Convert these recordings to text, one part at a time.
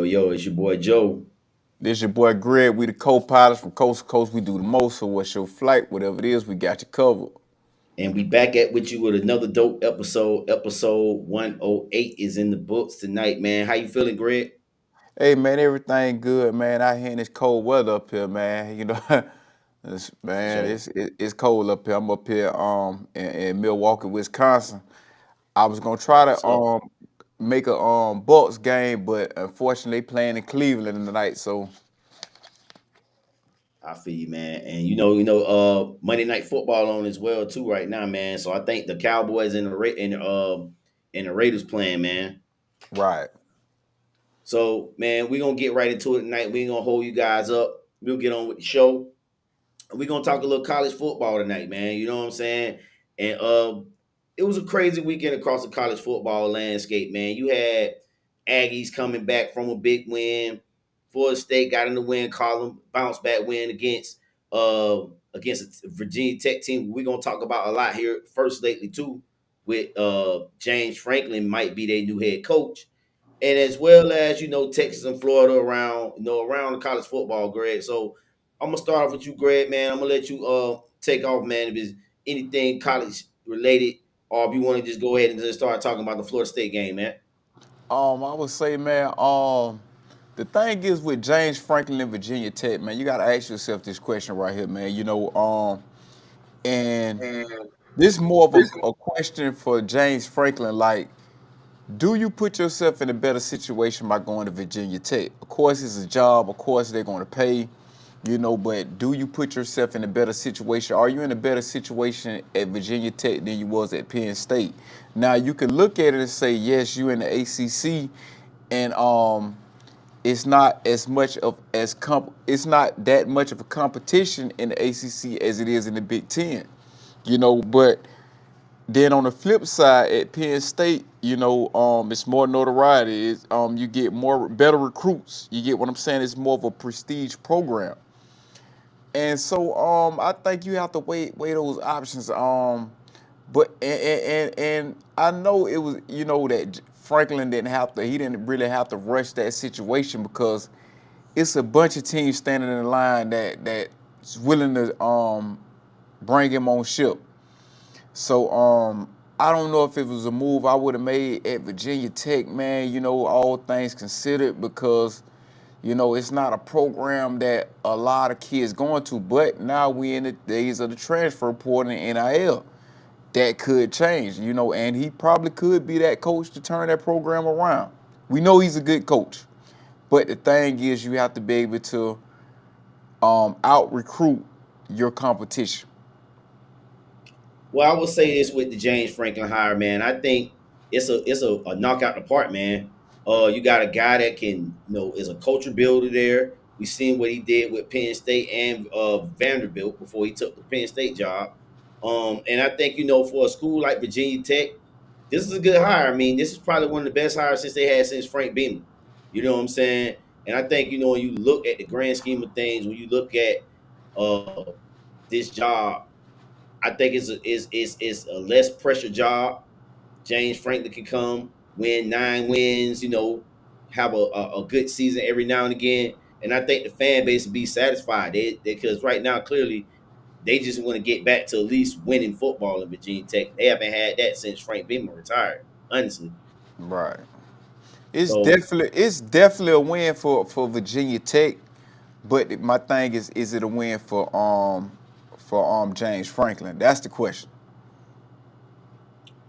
yo, it's your boy Joe. This your boy Greg. We the co-pilots from coast to coast. We do the most. So what's your flight? Whatever it is, we got you covered. And we back at with you with another dope episode. Episode 108 is in the books tonight, man. How you feeling, Greg? Hey man, everything good, man. Out here in this cold weather up here, man. For Man, sure. it's cold up here. I'm up here in Milwaukee, Wisconsin. I was gonna try What's to up? make a Bucks game, but unfortunately they playing in Cleveland tonight. So I feel you, man. And Monday night football on as well too right now, man. So I think the Cowboys and the Raiders playing, man. right. So man, we're gonna get right into it tonight. We ain't gonna hold you guys up. We'll get on with the show. We're gonna talk a little college football tonight, man. You know what I'm saying? And it was a crazy weekend across the college football landscape, man. You had Aggies coming back from a big win. Florida State got in the win column, bounce back win against a Virginia Tech team. We're gonna talk about a lot here first lately too, with James Franklin might be their new head coach. And as well as Texas and Florida around around the college football, Greg. So I'm gonna start off with you, Greg, man. I'm gonna let you take off, man. If it's anything college related, or if you want to just go ahead and just start talking about the Florida State game, man. I would say, man, the thing is with James Franklin and Virginia Tech, man, you gotta ask yourself this question right here, man. And this is more of a question for James Franklin. Like, do you put yourself in a better situation by going to Virginia Tech? Of course, it's a job. Of course, they're going to pay, but do you put yourself in a better situation? Are you in a better situation at Virginia Tech than you was at Penn State? Now, you can look at it and say, yes, you in the ACC, and it's not as much of it's not that much of a competition in the ACC as it is in the Big Ten, but then on the flip side, at Penn State, it's more notoriety. You get better recruits. You get what I'm saying? It's more of a prestige program. And so I think you have to weigh those options. But and I know it was that Franklin he didn't really have to rush that situation because it's a bunch of teams standing in line that's willing to bring him on ship. So I don't know if it was a move I would have made at Virginia Tech, man, all things considered, because it's not a program that a lot of kids going to, but now we in the days of the transfer portal and NIL. That could change, and he probably could be that coach to turn that program around. We know he's a good coach, but the thing is you have to be able to out recruit your competition. Well, I will say this with the James Franklin hire, man. I think it's a knockout the park, man. You got a guy that can, is a culture builder there. We seen what he did with Penn State and Vanderbilt before he took the Penn State job. And I think for a school like Virginia Tech, this is a good hire. I mean, this is probably one of the best hires since they had since Frank Beamer. You know what I'm saying? And I think when you look at the grand scheme of things, when you look at uh, this job, I think it's a less pressure job. James Franklin can come, win 9 wins, have a good season every now and again. And I think the fan base will be satisfied. Because right now, clearly, they just want to get back to at least winning football in Virginia Tech. They haven't had that since Frank Beamer retired, honestly. Right. So, It's definitely a win for Virginia Tech, but my thing is it a win for James Franklin? That's the question.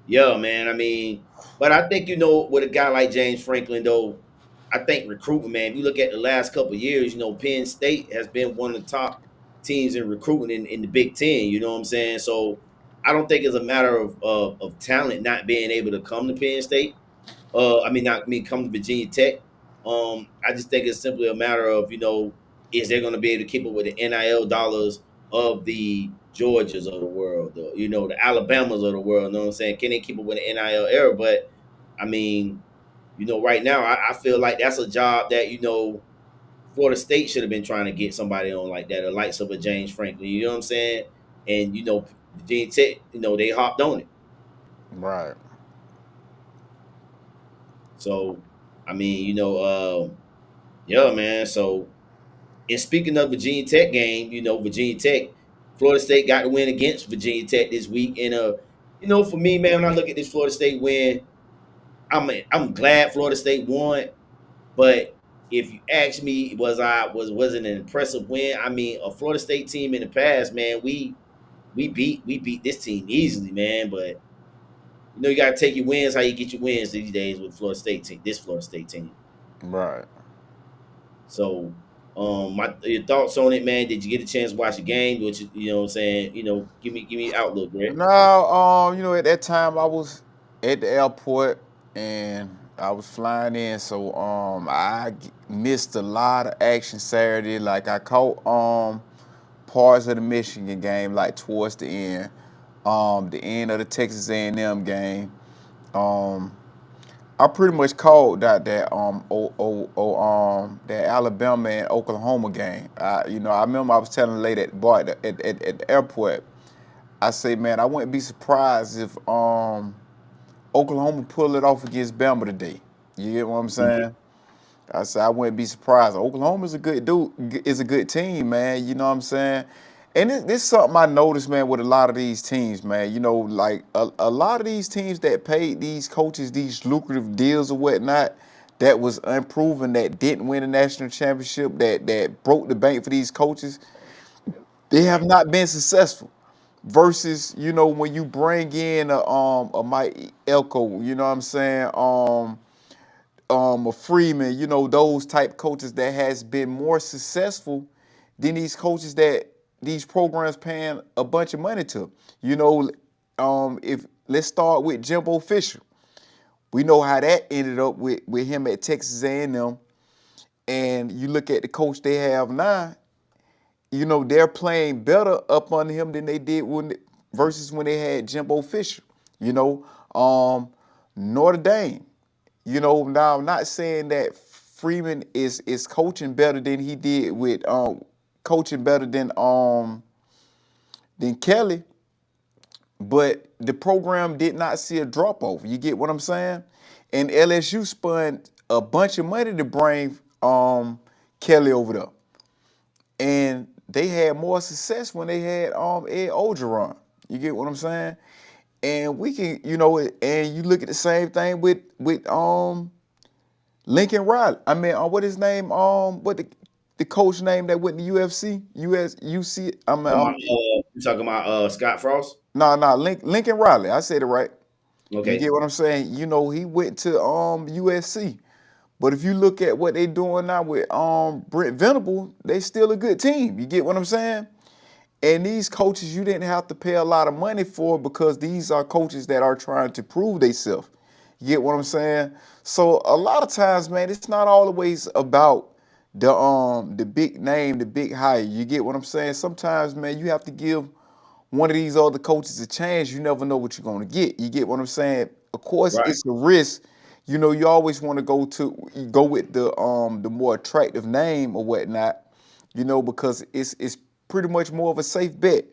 yeah, man. I mean, but I think with a guy like James Franklin, though, I think recruitment, man. If you look at the last couple of years, Penn State has been one of the top teams in recruiting in the Big Ten. You know what I'm saying? So I don't think it's a matter of talent not being able to come to Penn State. I mean, not I mean come to Virginia Tech. I just think it's simply a matter of is they going to be able to keep up with the NIL dollars of the Georgias of the world, the Alabamas of the world. You know what I'm saying? Can they keep up with the NIL era? But I mean, right now I feel like that's a job that Florida State should have been trying to get somebody on like that, the likes of a James Franklin. You know what I'm saying? And Virginia Tech, they hopped on it. Right. So I mean, Yeah, man. So, and speaking of Virginia Tech game, Virginia Tech, Florida State got the win against Virginia Tech this week, and for me, man, when I look at this Florida State win, I'm glad Florida State won. But if you ask me, was it an impressive win? I mean, a Florida State team in the past, man, we beat this team easily, man. But you got to take your wins how you get your wins these days with Florida State team. This Florida State team. Right. So, your thoughts on it, man? Did you get a chance to watch the game? Which what I'm saying, give me outlook, Greg. No, at that time I was at the airport and I was flying in, so missed a lot of action Saturday. Like I caught parts of the Michigan game, like towards the end of the Texas A&M game. Um, I pretty much called that Alabama and Oklahoma game. I remember I was telling the lady at the bar at the airport. I say, man, I wouldn't be surprised if Oklahoma pull it off against Bama today. You get what I'm Mhm. saying? I said I wouldn't be surprised. Oklahoma's a good dude, is a good team, man. You know what I'm saying? And this something I noticed, man, with a lot of these teams, man. Like a lot of these teams that paid these coaches these lucrative deals or whatnot, that was unproven, that didn't win a national championship, that broke the bank for these coaches, they have not been successful. Versus, when you bring in a Mike Elko, you know what I'm saying, a Freeman, those type coaches that has been more successful than these coaches that these programs paying a bunch of money to. You know, if let's start with Jimbo Fisher. We know how that ended up with him at Texas A&M, and you look at the coach they have now. They're playing better up under him than they did versus when they had Jimbo Fisher. You know, Notre Dame. Now I'm not saying that Freeman is coaching better than he did with coaching better than Kelly, but the program did not see a drop off. You get what I'm saying? And LSU spent a bunch of money to bring Kelly over there, and they had more success when they had Ed Ogeron. You get what I'm saying? And we can, and you look at the same thing with Lincoln Riley. I mean, what his name? What the coach name that went to UFC? UC. You talking about Scott Frost? Lincoln Riley. I said it right. You Okay, get what I'm saying? He went to USC. But if you look at what they doing now with Brent Venable, they still a good team. You get what I'm saying? And these coaches you didn't have to pay a lot of money for because these are coaches that are trying to prove themselves. You get what I'm saying? So a lot of times, man, it's not always about the big name, the big hire. You get what I'm saying? Sometimes, man, you have to give one of these other coaches a chance. You never know what you're gonna get. You get what I'm saying? Of course, right, it's a risk. You always want to go with the more attractive name or whatnot, because it's pretty much more of a safe bet.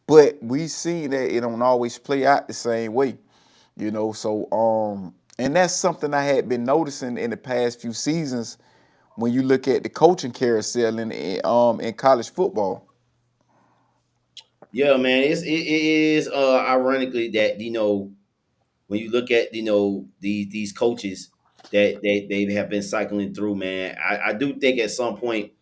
But we see that it don't always play out the same way, So and that's something I had been noticing in the past few seasons when you look at the coaching carousel in college football. yeah, man. It is ironically that when you look at these coaches that they have been cycling through, man, I do think at some point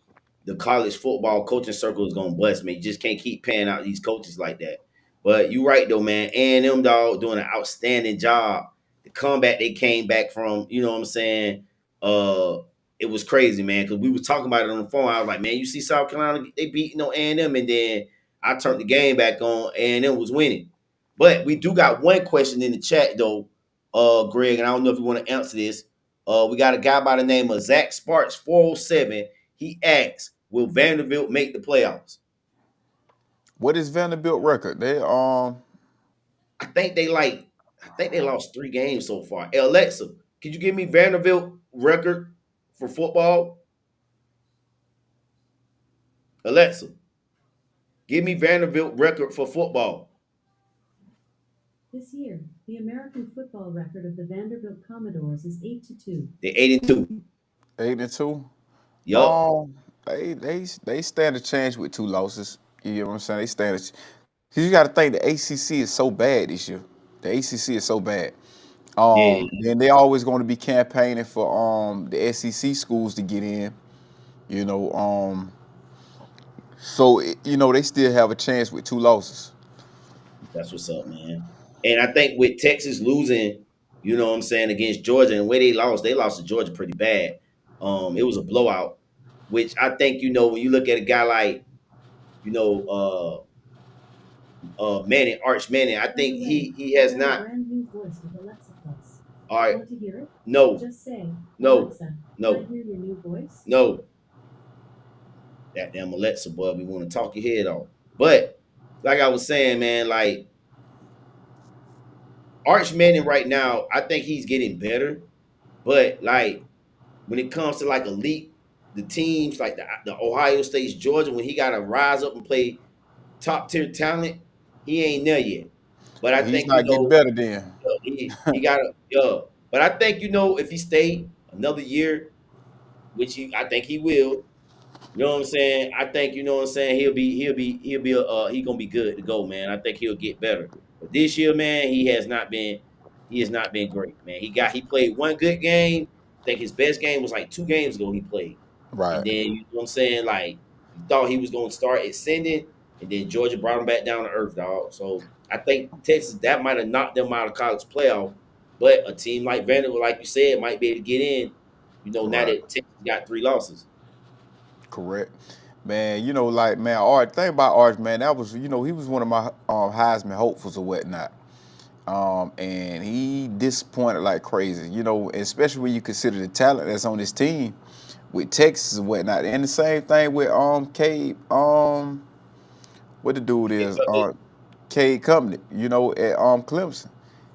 the college football coaching circle is gonna bust, man. You just can't keep paying out these coaches like that. But you're right though, man. A&M dog doing an outstanding job. The comeback they came back from, you know what I'm saying? It was crazy, man. Because we was talking about it on the phone. I was like, man, you see South Carolina, they beat A&M, and then I turned the game back on. A&M was winning. But we do got one question in the chat though, Greg, and I don't know if you want to answer this. We got a guy by the name of Zach Sparks 407. He asks, will Vanderbilt make the playoffs? What is Vanderbilt record? I think they like I think they lost 3 games so far. Hey, Alexa, could you give me Vanderbilt record for football? Alexa, give me Vanderbilt record for football. This year, the American football record of the Vanderbilt Commodores is 8-2. They're 8-2. 8-2. Yup. They stand a chance with 2 losses. You know what I'm saying? They stand a because you got to think the ACC is so bad this year. The ACC is so bad. Yeah, Then they always going to be campaigning for the SEC schools to get in. You know, they still have a chance with 2 losses. that's what's up, man. And I think with Texas losing, you know what I'm saying, against Georgia and the way they lost to Georgia pretty bad. It was a blowout, which I think, when you look at a guy like, you know, Manning, Arch Manning, I By the think way, he I has got a not. brand new voice with Alexa Plus. All right, Want to hear it? no, Just say, no, Alexa, can I no, hear your new voice? no. That damn Alexa boy, we want to talk your head off. But like I was saying, man, like Arch Manning right now, I think he's getting better. But like when it comes to like elite, the teams like the Ohio State's, Georgia, when he got to rise up and play top tier talent, he ain't there yet. But I He's think not getting better then. he got to But I think if he stay another year, which I think he will. You know what I'm saying? I think what I'm saying. He gonna be good to go, man. I think he'll get better. But this year, man, he has not been great, man. He played one good game. I think his best game was like 2 games ago he played, and Right. then you know what I'm saying, like you thought he was gonna start ascending, and then Georgia brought him back down to earth, dog. So I think Texas that might have knocked them out of college playoff, but a team like Vanderbilt, like you said, might be able to get in. Now Right. that Texas got 3 losses. Correct. Man, like man, Art. Thing about Art, man, that was he was one of my Heisman hopefuls or whatnot. And he disappointed like crazy. Especially when you consider the talent that's on this team with Texas and whatnot. And the same thing with Cade, what the dude is, Cade Company, at Clemson.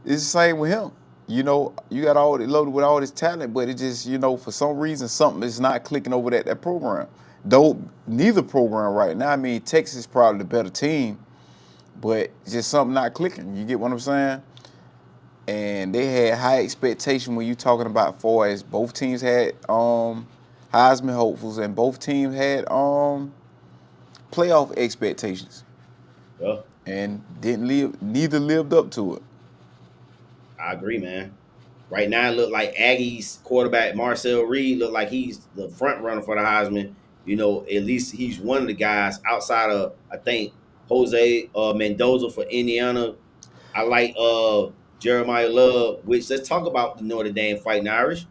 It's the same with him. You got all loaded with all this talent, but it just, for some reason something is not clicking over that program. Though neither program right now. I mean, Texas is probably the better team, but just something not clicking. You get what I'm saying? And they had high expectation when you talking about far as both teams had Heisman hopefuls and both teams had playoff expectations Yeah. and didn't live neither lived up to it. I agree, man. Right now, it look like Aggies quarterback Marcel Reed look like he's the front runner for the Heisman. At least he's one of the guys outside of I think Jose Mendoza for Indiana. I like Jeremiah Love. Which let's talk about the Notre Dame Fighting Irish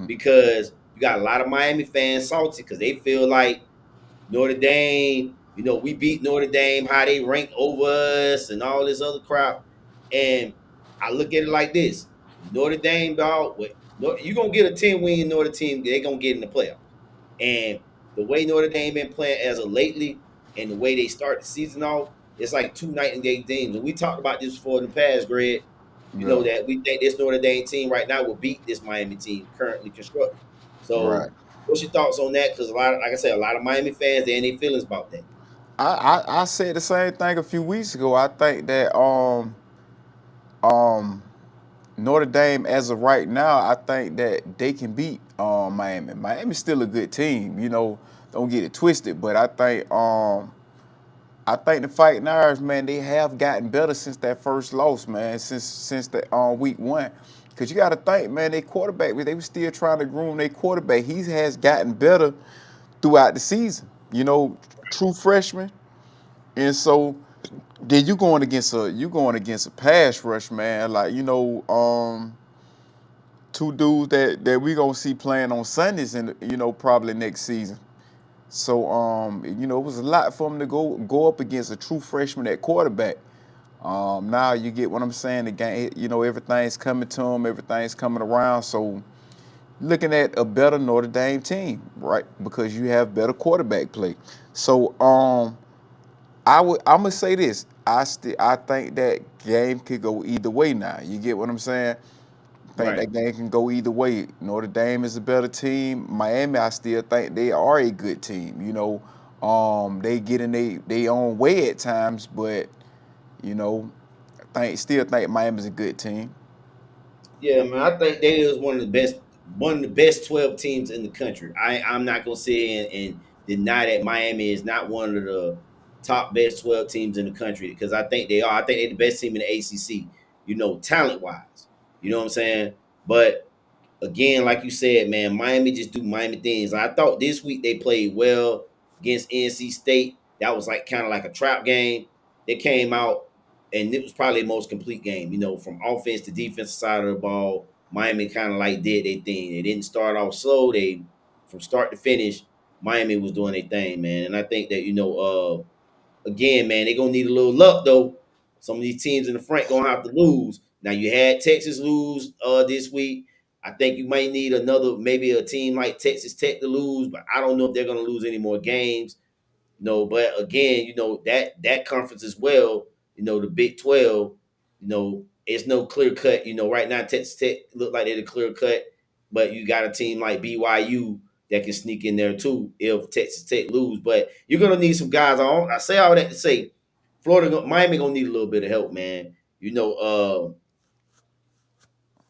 because you got a lot of Miami fans salty because they feel like Notre Dame, we beat Notre Dame, how they ranked over us and all this other crap. And I look at it like this. Notre Dame, dog, you're going to get a 10-win Notre team, they're going to get in the playoffs. And the way Notre Dame been playing as of lately and the way they start the season off, it's like two night and day teams. And we talked about this before in the past, Greg. Yeah. That we think this Notre Dame team right now will beat this Miami team currently constructed. So Right. what's your thoughts on that? Because like I said, a lot of Miami fans they in their feelings about that. I said the same thing a few weeks ago. I think that um Notre Dame as of right now, I think that they can beat Miami. Miami's still a good team, don't get it twisted, but I think the Fighting Irish, man, they have gotten better since that first loss, man, since the week 1. Cause you got to think, man, they quarterback, they were still trying to groom their quarterback. He has gotten better throughout the season. True freshman, and so then you going against a pass rush, man. Like two dudes that we gonna see playing on Sundays and probably next season. So it was a lot for him to go up against a true freshman at quarterback. Now you get what I'm saying. The game, everything's coming to him, everything's coming around. So looking at a better Notre Dame team, right? Because you have better quarterback play. So I'm gonna say this. I think that game could go either way now. You get what I'm saying? I think Right. that game can go either way. Notre Dame is a better team. Miami, I still think they are a good team. They get in they own way at times, but you know, still think Miami's a good team. Yeah, man. I think they is one of the best. one of the best 12 teams in the country. I'm not gonna say and deny that Miami is not one of the top best 12 teams in the country because I think they are. I think they're the best team in the ACC. Talent wise. You know what I'm saying? But again, like you said, man, Miami just do Miami things. I thought this week they played well against NC State. That was like kind of like a trap game. They came out and it was probably the most complete game. From offense to defensive side of the ball, Miami kind of like did their thing. They didn't start off slow. They from start to finish, Miami was doing their thing, man. And I think that again, man, they're gonna need a little luck though. Some of these teams in the front gonna have to lose. Now you had Texas lose this week. I think you might need another, maybe a team like Texas Tech to lose, but I don't know if they're gonna lose any more games. No, but again, that conference as well, the Big 12, it's no clear cut. Right now Texas Tech look like they're the clear cut, but you got a team like BYU that can sneak in there too if Texas Tech lose. But you're gonna need some guys. I say all that to say, Miami gonna need a little bit of help, man.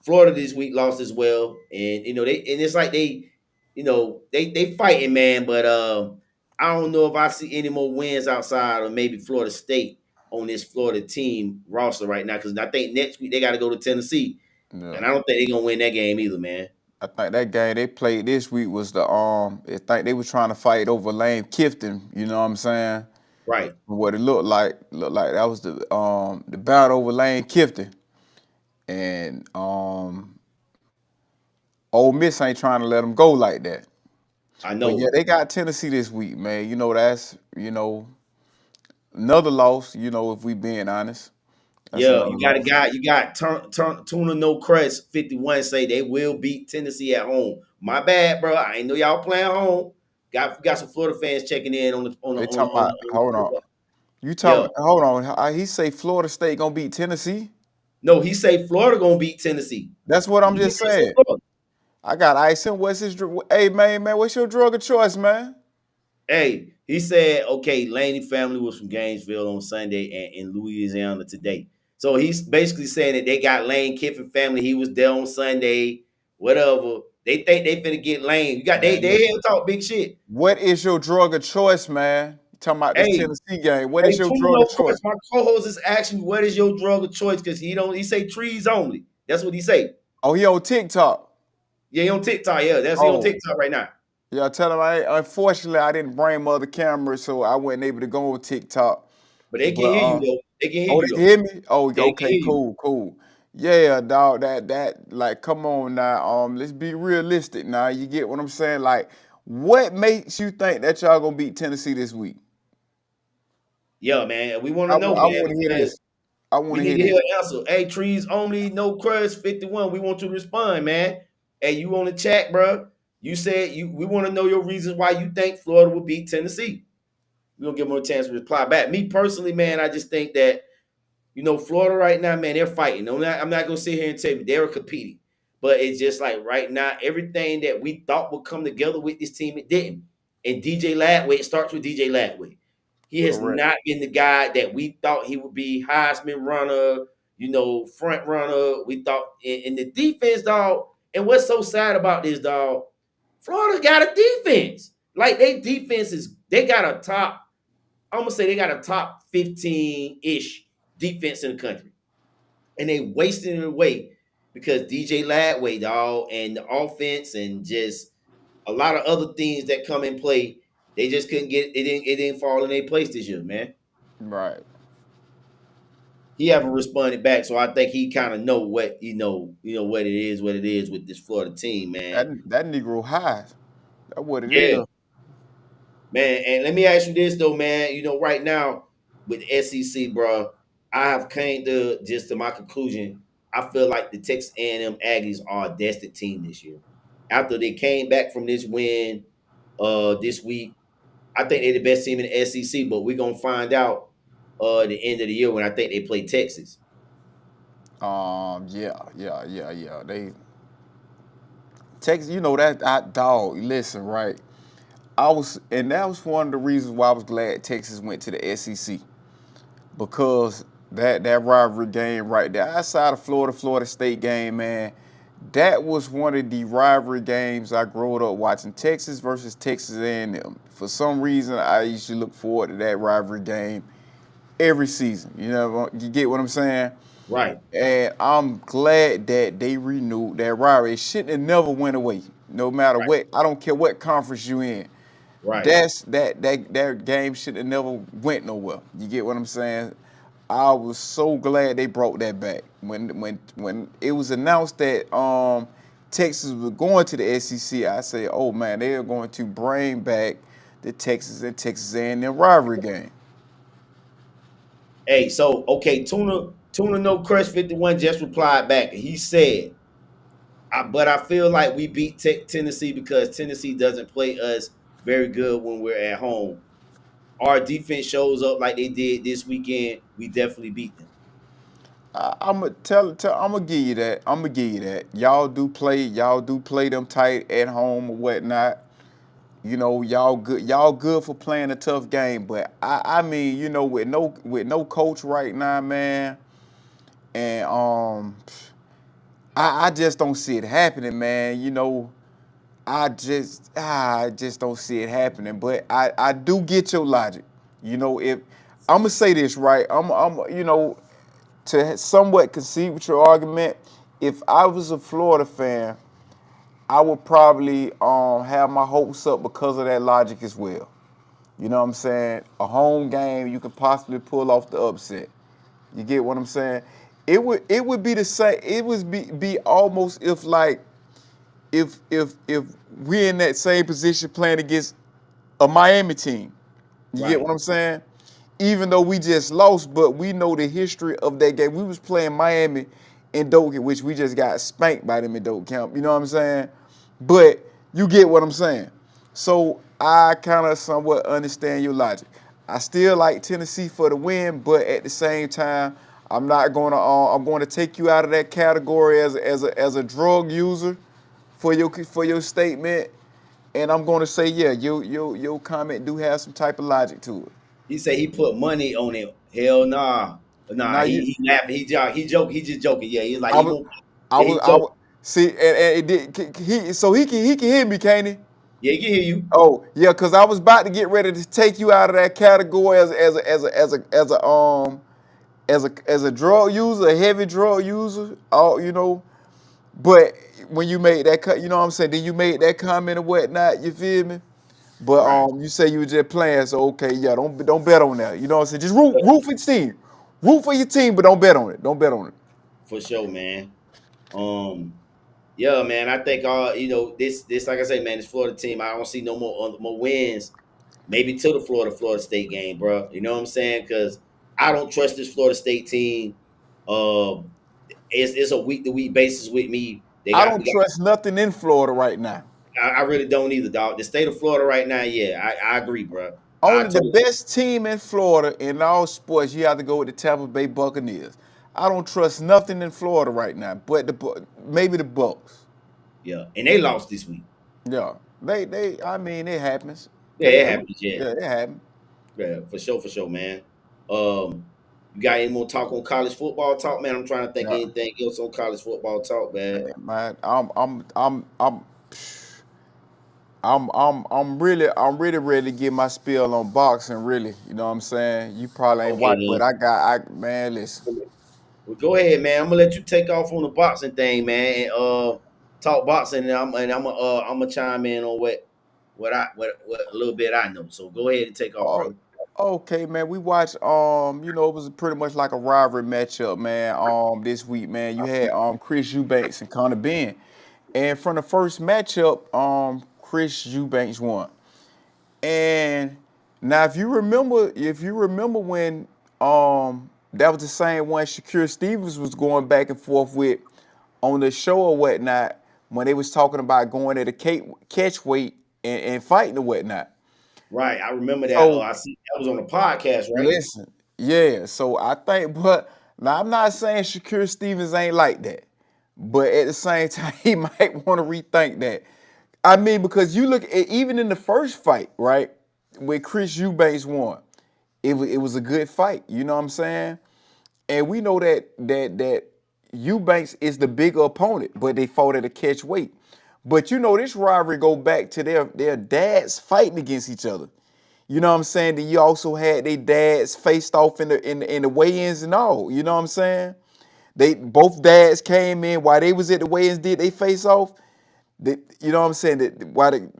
Florida this week lost as well, and it's like they fighting, man. But I don't know if I see any more wins outside of maybe Florida State on this Florida team roster right now because I think next week they got to go to Tennessee, Yeah. and I don't think they're gonna win that game either, man. I think that game they played this week was I think they were trying to fight over Lane Kifton, you know what I'm saying? Right. What it looked like that was the battle over Lane Kifton. And Ole Miss ain't trying to let them go like that. I But yeah, know. they got Tennessee this week, man. That's, another loss, if we being honest. That's Yeah, another you got a loss. guy. You got Tuna No Crust 51 say they will beat Tennessee at home. My bad, bro. I ain't know y'all playing home. Got some Florida fans checking in on the on the They on the, talking on about, the, hold on on. the You yeah. talking, hold on. He say Florida State gonna beat Tennessee? No, he say Florida gonna beat Tennessee. That's what I'm He just didn't say saying. Florida. I got ice him. What's his hey man, what's your drug of choice, man? Hey, he said, okay, Laney family was from Gainesville on Sunday and in Louisiana today. So he's basically saying that they got Lane Kiffin family. He was there on Sunday, whatever. They think they finna get Lane. You got they Man, they listen. here talk big shit. What is your drug of choice, man? You talking about this Hey, Tennessee game. What hey, is your Tuna drug No of choice? Crust, my co-host is asking what is your drug of choice because he say trees only. That's what he say. Oh, he on TikTok. Yeah, he on TikTok. Yeah, that's he on Oh, TikTok right now. yeah, tell him unfortunately I didn't bring my other camera, so I wasn't able to go on TikTok. But they can But hear you though. They can hear oh, you they can though. hear me? Oh, Yeah, they can okay, hear you. cool. Yeah, dog, that like come on now. Let's be realistic now. You get what I'm saying? Like, what makes you think that y'all gonna beat Tennessee this week? Yeah, man. We want I, to know, I man, want to hear because this. I we want to need hear to hear this. an answer. Hey, trees only, no crust, 51. We want you to respond, man. Hey, you on the chat, bro. You said we want to know your reasons why you think Florida will beat Tennessee. We're gonna give them a chance to reply back. Me personally, man, I just think that Florida right now, man, they're fighting. I'm not gonna sit here and tell you they're competing, but it's just like right now, everything that we thought would come together with this team, it didn't. And DJ Ladway, it starts with DJ Ladway. He has Correct. not been the guy that we thought he would be. Heisman runner, front runner. We thought in the defense, dog. And what's so sad about this, dog? Florida got a defense. Like they got a top. I'm gonna say they got a top 15-ish defense in the country. And they wasting it away because DJ Ladway, dog, and the offense and just a lot of other things that come in play, they just couldn't get it didn't fall in their place this year, man. Right. He haven't responded back, so I think he kind of know what what it is with this Florida team, man. That Negro high. That's what it Yeah, is. man. And let me ask you this though, man. Right now with the SEC, bro, I have came to my conclusion. I feel like the Texas A&M Aggies are a destined team this year. After they came back from this win, this week, I think they're the best team in the SEC. But we're gonna find out the end of the year when I think they play Texas. Yeah. They Texas, that dog. Listen, right. And that was one of the reasons why I was glad Texas went to the SEC because that rivalry game right there, outside of Florida State game, man, That was one of the rivalry games I grew up watching. Texas versus Texas A&M. For some reason, I used to look forward to that rivalry game every season. You get what I'm saying? Right, And I'm glad that they renewed that rivalry. It shouldn't have never went away. No matter right, what, I don't care what conference you in. right. That game should have never went nowhere. You get what I'm saying? I was so glad they brought that back. When it was announced that Texas was going to the SEC, I said, "Oh man, they are going to bring back the Texas and Texas A&M rivalry game." Hey, so okay, Tuna No Crush 51 just replied back. He said, but I feel like we beat Tennessee because Tennessee doesn't play us very good when we're at home. Our defense shows up like they did this weekend. We definitely beat them. I'm gonna I'm gonna give you that. I'm gonna give you that. Y'all do play them tight at home or whatnot. Y'all good for playing a tough game, but I mean, with no coach right now, man, and I just don't see it happening, man. I just don't see it happening. But I do get your logic. If I'm gonna say this right, to somewhat concede with your argument, if I was a Florida fan, I would probably have my hopes up because of that logic as well. You know what I'm saying? A home game, you could possibly pull off the upset. You get what I'm saying? It would be the same. It would be almost if like if we're in that same position playing against a Miami team. You get Right, what I'm saying? Even though we just lost, but we know the history of that game. We was playing Miami in Doak, which we just got spanked by them in Doak Camp. You know what I'm saying? But you get what I'm saying. So I kind of somewhat understand your logic. I still like Tennessee for the win, but at the same time, I'm not going to. I'm going to take you out of that category as a drug user for your statement, and I'm going to say, yeah, your comment do have some type of logic to it. he said he put money on it. Hell nah, nah. Now He you, he laughing. He joke. He just joking. Yeah, he's like I he was, gonna. I Yeah, was, he I joke. was. See, and it did. So he can hear me, can't he? Yeah, he can hear you. Oh yeah, cause I was about to get ready to take you out of that category as a drug user, a heavy drug user. But when you made that cut, you know what I'm saying. Then you made that comment or whatnot. You feel me? But Right. you say you were just playing, so okay, yeah, don't bet on that. You know what I'm saying? Just root for your team, root for your team, but don't bet on it. Don't bet on it. For sure, man. Um, yeah, man. I think this like I say, man, this Florida team. I don't see no more wins. Maybe to the Florida State game, bro. You know what I'm saying? Because I don't trust this Florida State team. Uh, it's a week to week basis with me. I We don't got. trust nothing in Florida right now. I really don't either, dog. The state of Florida right now, yeah, I agree, bro. I Only the totally. best team in Florida in all sports, you have to go with the Tampa Bay Buccaneers. I don't trust nothing in Florida right now, but maybe the Bucks. Yeah, and they lost this week. Yeah, I mean, it happens. Yeah, it happens. Yeah, Yeah, it happens. yeah, for sure, man. You got any more talk on college football talk, man? I'm trying to think of Yeah, anything else on college football talk, man. man. I'm really ready to get my spiel on boxing. Really, you know what I'm saying. You probably ain't Okay, watch, but then. man, listen. Well, go ahead, man. I'm gonna let you take off on the boxing thing, man. And, talk boxing, and I'm gonna chime in on what a little bit I know. So go ahead and take off, Oh, bro. okay, man. We watched. It was pretty much like a rivalry matchup, man. This week, man, you had Chris Eubanks and Conor Ben, and from the first matchup, Chris Eubanks won. And now, if you remember when that was the same one Shakir Stevens was going back and forth with on the show or whatnot when they was talking about going at a catch weight and fighting or whatnot. Right, I remember that. So I see that was on the podcast, right? listen, yeah. So I think, but now I'm not saying Shakir Stevens ain't like that, but at the same time, he might want to rethink that. I mean, because you look at even in the first fight, right, where Chris Eubanks won, it was a good fight. You know what I'm saying? And we know that Eubanks is the bigger opponent, but they fought at a catch weight. But this rivalry go back to their dads fighting against each other. You know what I'm saying? Then you also had their dads faced off in the weigh-ins and all. You know what I'm saying? They both dads came in while they was at the weigh-ins, did they face off? You know what I'm saying? That while the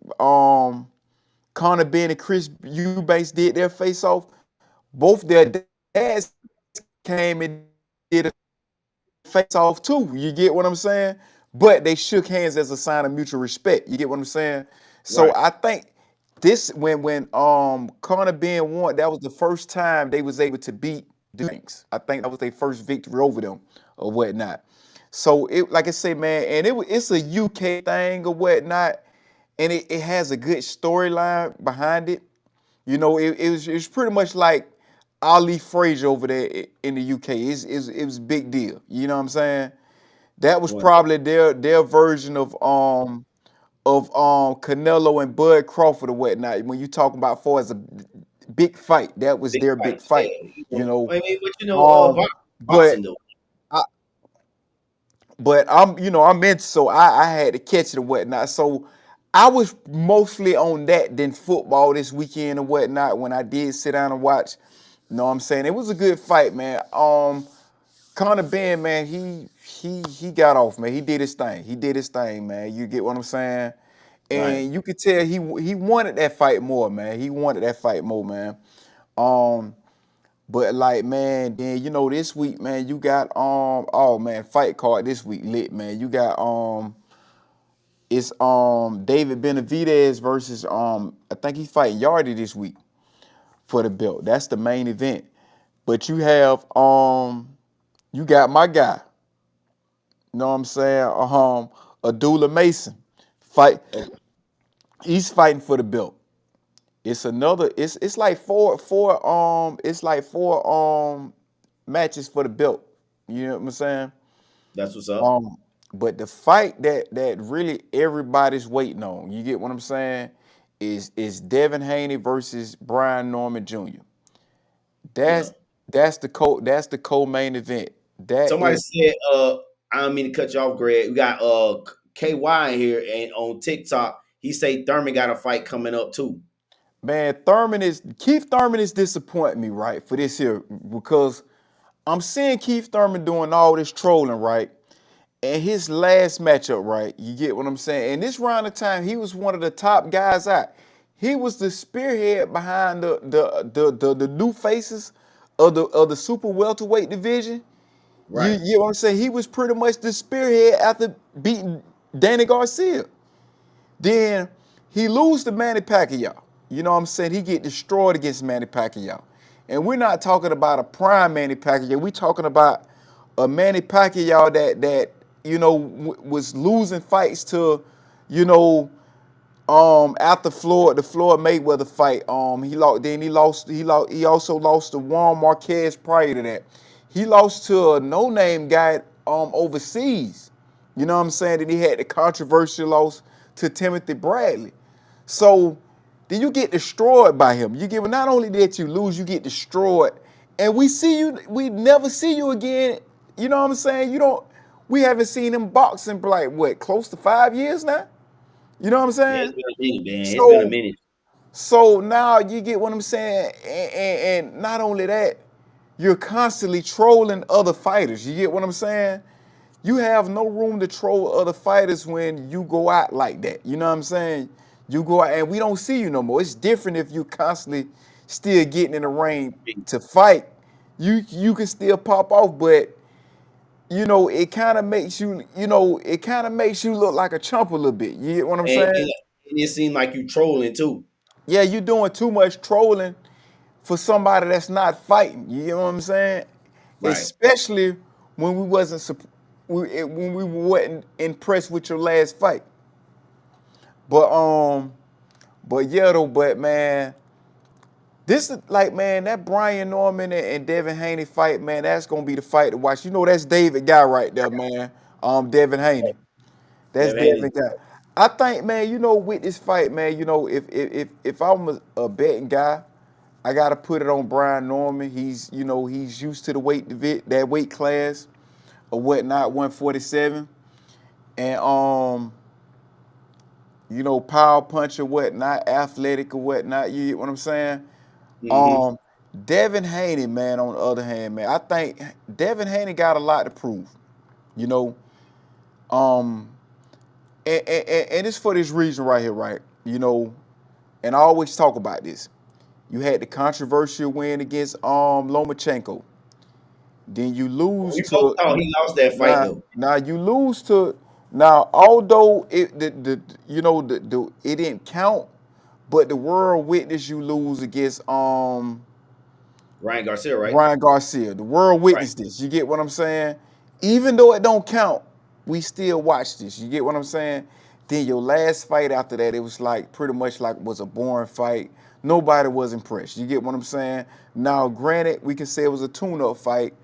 Connor Ben and Chris Eubanks did their face off, both their dads came and did a face off too. You get what I'm saying? But they shook hands as a sign of mutual respect. You get what I'm saying? So Right. I think this when Connor Ben won, that was the first time they was able to beat Dukes. I think that was their first victory over them or whatnot. So it, like I say, man, and it's a UK thing or whatnot, and it has a good storyline behind it. It was pretty much like Ali Frazier over there in the UK. It was a big deal. You know what I'm saying? That was One probably their version of Canelo and Bud Crawford or whatnot. When you talk about far as a big fight, that was big their big fight. fight. Yeah. You know, I mean, but um, but boxing though. I, but I'm into, so I had to catch it and whatnot. So I was mostly on that than football this weekend and whatnot when I did sit down and watch. You know what I'm saying? It was a good fight, man. Conor Ben, man, he got off, man. He did his thing. He did his thing, man. You get what I'm saying? Right. And you could tell he wanted that fight more, man. He wanted that fight more, man. Um, but like, man, then this week, man, you got oh man, fight card this week lit, man. You got it's David Benavidez versus I think he's fighting Yardy this week for the belt. That's the main event. But you got my guy, you know what I'm saying? Abdullah Mason. Fight Okay. he's fighting for the belt. It's like four matches for the belt. You know what I'm saying? That's what's up. Um, but the fight that really everybody's waiting on, you get what I'm saying, is Devin Haney versus Brian Norman Jr. Yeah. That's the co-main event. That Somebody is said, I don't mean to cut you off, Greg. We got KY in here and on TikTok. He say Thurman got a fight coming up too. Man, Keith Thurman is disappointing me, right, for this here, because I'm seeing Keith Thurman doing all this trolling, right? And his last matchup, right? You get what I'm saying? And this round of time, he was one of the top guys out. He was the spearhead behind the new faces of the super welterweight division. You Right. get what I'm saying? He was pretty much the spearhead after beating Danny Garcia. Then he lose to Manny Pacquiao. You know what I'm saying? He get destroyed against Manny Pacquiao. And we're not talking about a prime Manny Pacquiao. We're talking about a Manny Pacquiao that was losing fights to, you know, after the Floyd Mayweather fight, he also lost to Juan Marquez prior to that. He lost to a no-name guy overseas. You know what I'm saying? And he had the controversial loss to Timothy Bradley. So then you get destroyed by him. You get not only that you lose, you get destroyed. And we never see you again. You know what I'm saying? We haven't seen him boxing for like what, close to 5 years now? You know what I'm Yeah, saying? it's been a minute, man. It's been a So minute. so now you get what I'm saying, and not only that, you're constantly trolling other fighters. You get what I'm saying? You have no room to troll other fighters when you go out like that. You know what I'm saying? You go out and we don't see you no more. It's different if you constantly still getting in the ring to fight. You can still pop off, but it kind of makes you look like a chump a little bit. You get what I'm And, saying? and, and it seemed like you trolling too. Yeah, you're doing too much trolling for somebody that's not fighting. You know what I'm saying? Right. Especially when we wasn't when we wasn't impressed with your last fight. But yeah though, but man, this is like, man, that Brian Norman and Devin Haney fight, man, that's gonna be the fight to watch. That's David guy right there, man. Devin Haney. That's Devin Haney. Devin guy. I think, man, with this fight, man, if I'm a betting guy, I gotta put it on Brian Norman. He's used to the that weight class. or whatnot, 147, and power punch or whatnot, athletic or whatnot. You get what I'm saying? Mm-hmm. Um, Devin Haney, man, on the other hand, man, I think Devin Haney got a lot to prove. You know, um, and it's for this reason right here, right? And I always talk about this. You had the controversial win against Lomachenko. Then you lose We both to thought he lost that fight now though. now you lose to now although it the you know the it didn't count, but the world witnessed you lose against Ryan Garcia, right? Ryan Garcia. The world Right. witnessed this. You get what I'm saying? Even though it don't count, we still watch this. You get what I'm saying? Then your last fight after that, it was like pretty much like was a boring fight. Nobody was impressed. You get what I'm saying? Now, granted, we can say it was a tune-up fight.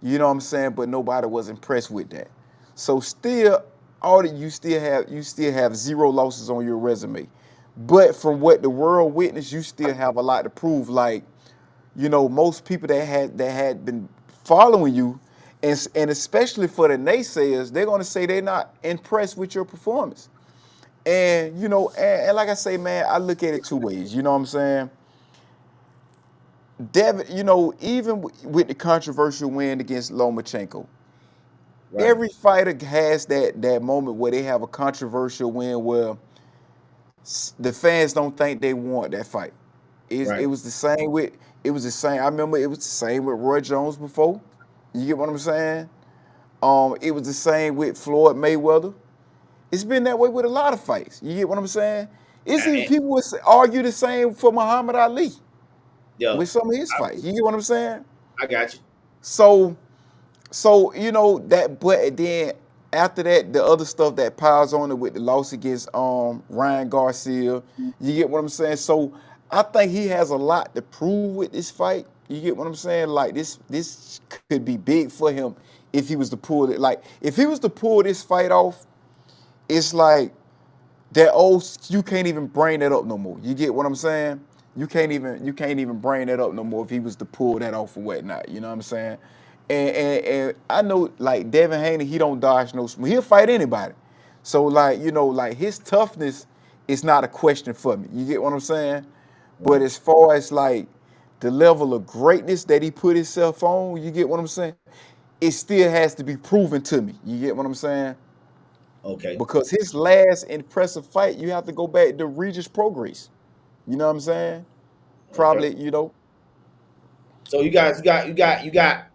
You know what I'm saying? But nobody was impressed with that. So still, all that you still have zero losses on your resume. But from what the world witnessed, you still have a lot to prove. Like most people that had been following you, and especially for the naysayers, they're gonna say they're not impressed with your performance. And like I say, man, I look at it two ways. You know what I'm saying? Devin, even with the controversial win against Lomachenko, Right. every fighter has that moment where they have a controversial win where the fans don't think they want that fight. It Right. was the same with it was the same. I remember it was the same with Roy Jones before. You get what I'm saying? It was the same with Floyd Mayweather. It's been that way with a lot of fights. You get what I'm saying? It's even And, people would argue the same for Muhammad Ali yeah, with some of his fights. You get what I'm saying? I got you. So that, but then after that, the other stuff that piles on it with the loss against Ryan Garcia, you get what I'm saying. So I think he has a lot to prove with this fight. You get what I'm saying? Like this could be big for him if he was to pull it. Like if he was to pull this fight off, it's like that old you can't even bring that up no more. You get what I'm saying? You can't even bring that up no more if he was to pull that off or whatnot. You know what I'm saying? And I know like Devin Haney, he don't dodge no smooth. He'll fight anybody. So like like his toughness is not a question for me. You get what I'm saying? But Right. as far as like the level of greatness that he put himself on, you get what I'm saying? It still has to be proven to me. You get what I'm saying? Okay. Because his last impressive fight, you have to go back to Regis Progress. You know what I'm saying? Okay. Probably, So you got a guy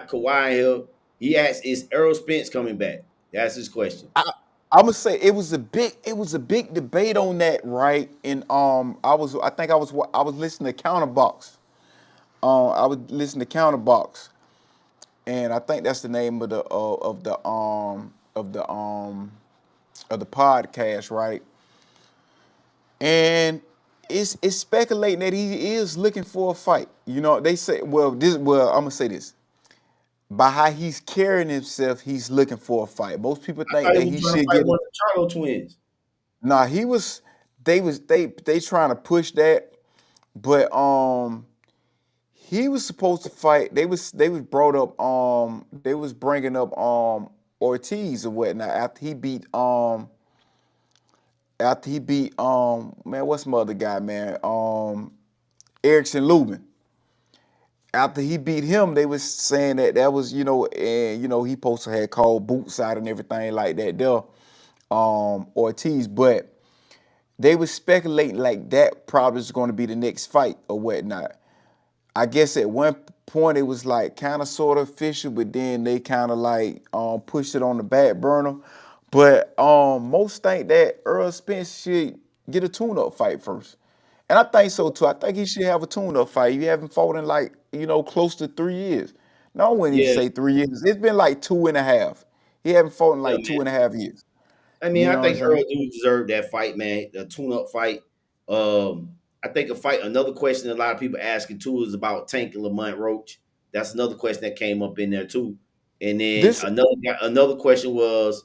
Kawhi here. He asks, is Errol Spence coming back? That's his question. I, I'm gonna say it was a big debate on that, right? And I was listening to Counterbox. I was listening to Counterbox, and I think that's the name of the podcast, right? And it's speculating that he is looking for a fight. They say, I'm gonna say this. By how he's carrying himself, he's looking for a fight. Most people I think thought he that was he trying to should fight get one it. of the Charlo twins. Nah, they trying to push that, but he was supposed to fight. They was bringing up Ortiz or whatnot after he beat man, what's my other guy, man, Erickson Lubin. After he beat him, they was saying that was, and he supposed to have called boots out and everything like that there, Ortiz, but they was speculating like that probably is going to be the next fight or whatnot. I guess at one point it was like kind of sort of official, but then they kind of like pushed it on the back burner. But most think that Earl Spence should get a tune-up fight first. And I think so too. I think he should have a tune-up fight. You haven't fought in like, close to 3 years. No, I wouldn't even Yeah, say 3 years. It's been like two and a half. He haven't fought in yeah, like two man. and a half years. I mean, You I know what I'm think saying? Earl do deserve that fight, man. The tune-up fight. I think a fight. Another question a lot of people asking too is about Tank and Lamont Roach. That's another question that came up in there too. And then This another question was,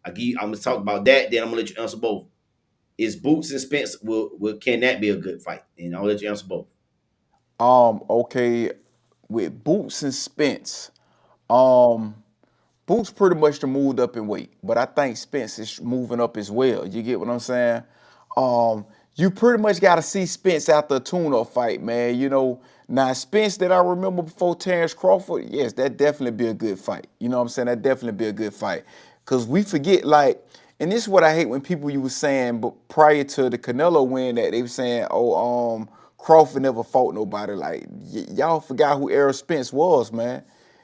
I'm gonna talk about that. Then I'm gonna let you answer both. Is Boots and Spence will can that be a good fight? And I'll let you answer both. okay, with Boots and Spence. Um, Boots pretty much done moved up in weight, but I think Spence is moving up as well. You get what I'm saying? Um, you pretty much got to see Spence after a tune-up fight, man. Now Spence that I remember before Terrence Crawford, yes, that definitely be a good fight. You know what I'm saying? That definitely be a good fight. Cause we forget, like, and this is what I hate when people you were saying, but prior to the Canelo win, that they were saying, oh, Crawford never fought nobody. Like, y'all forgot who Errol Spence was, man,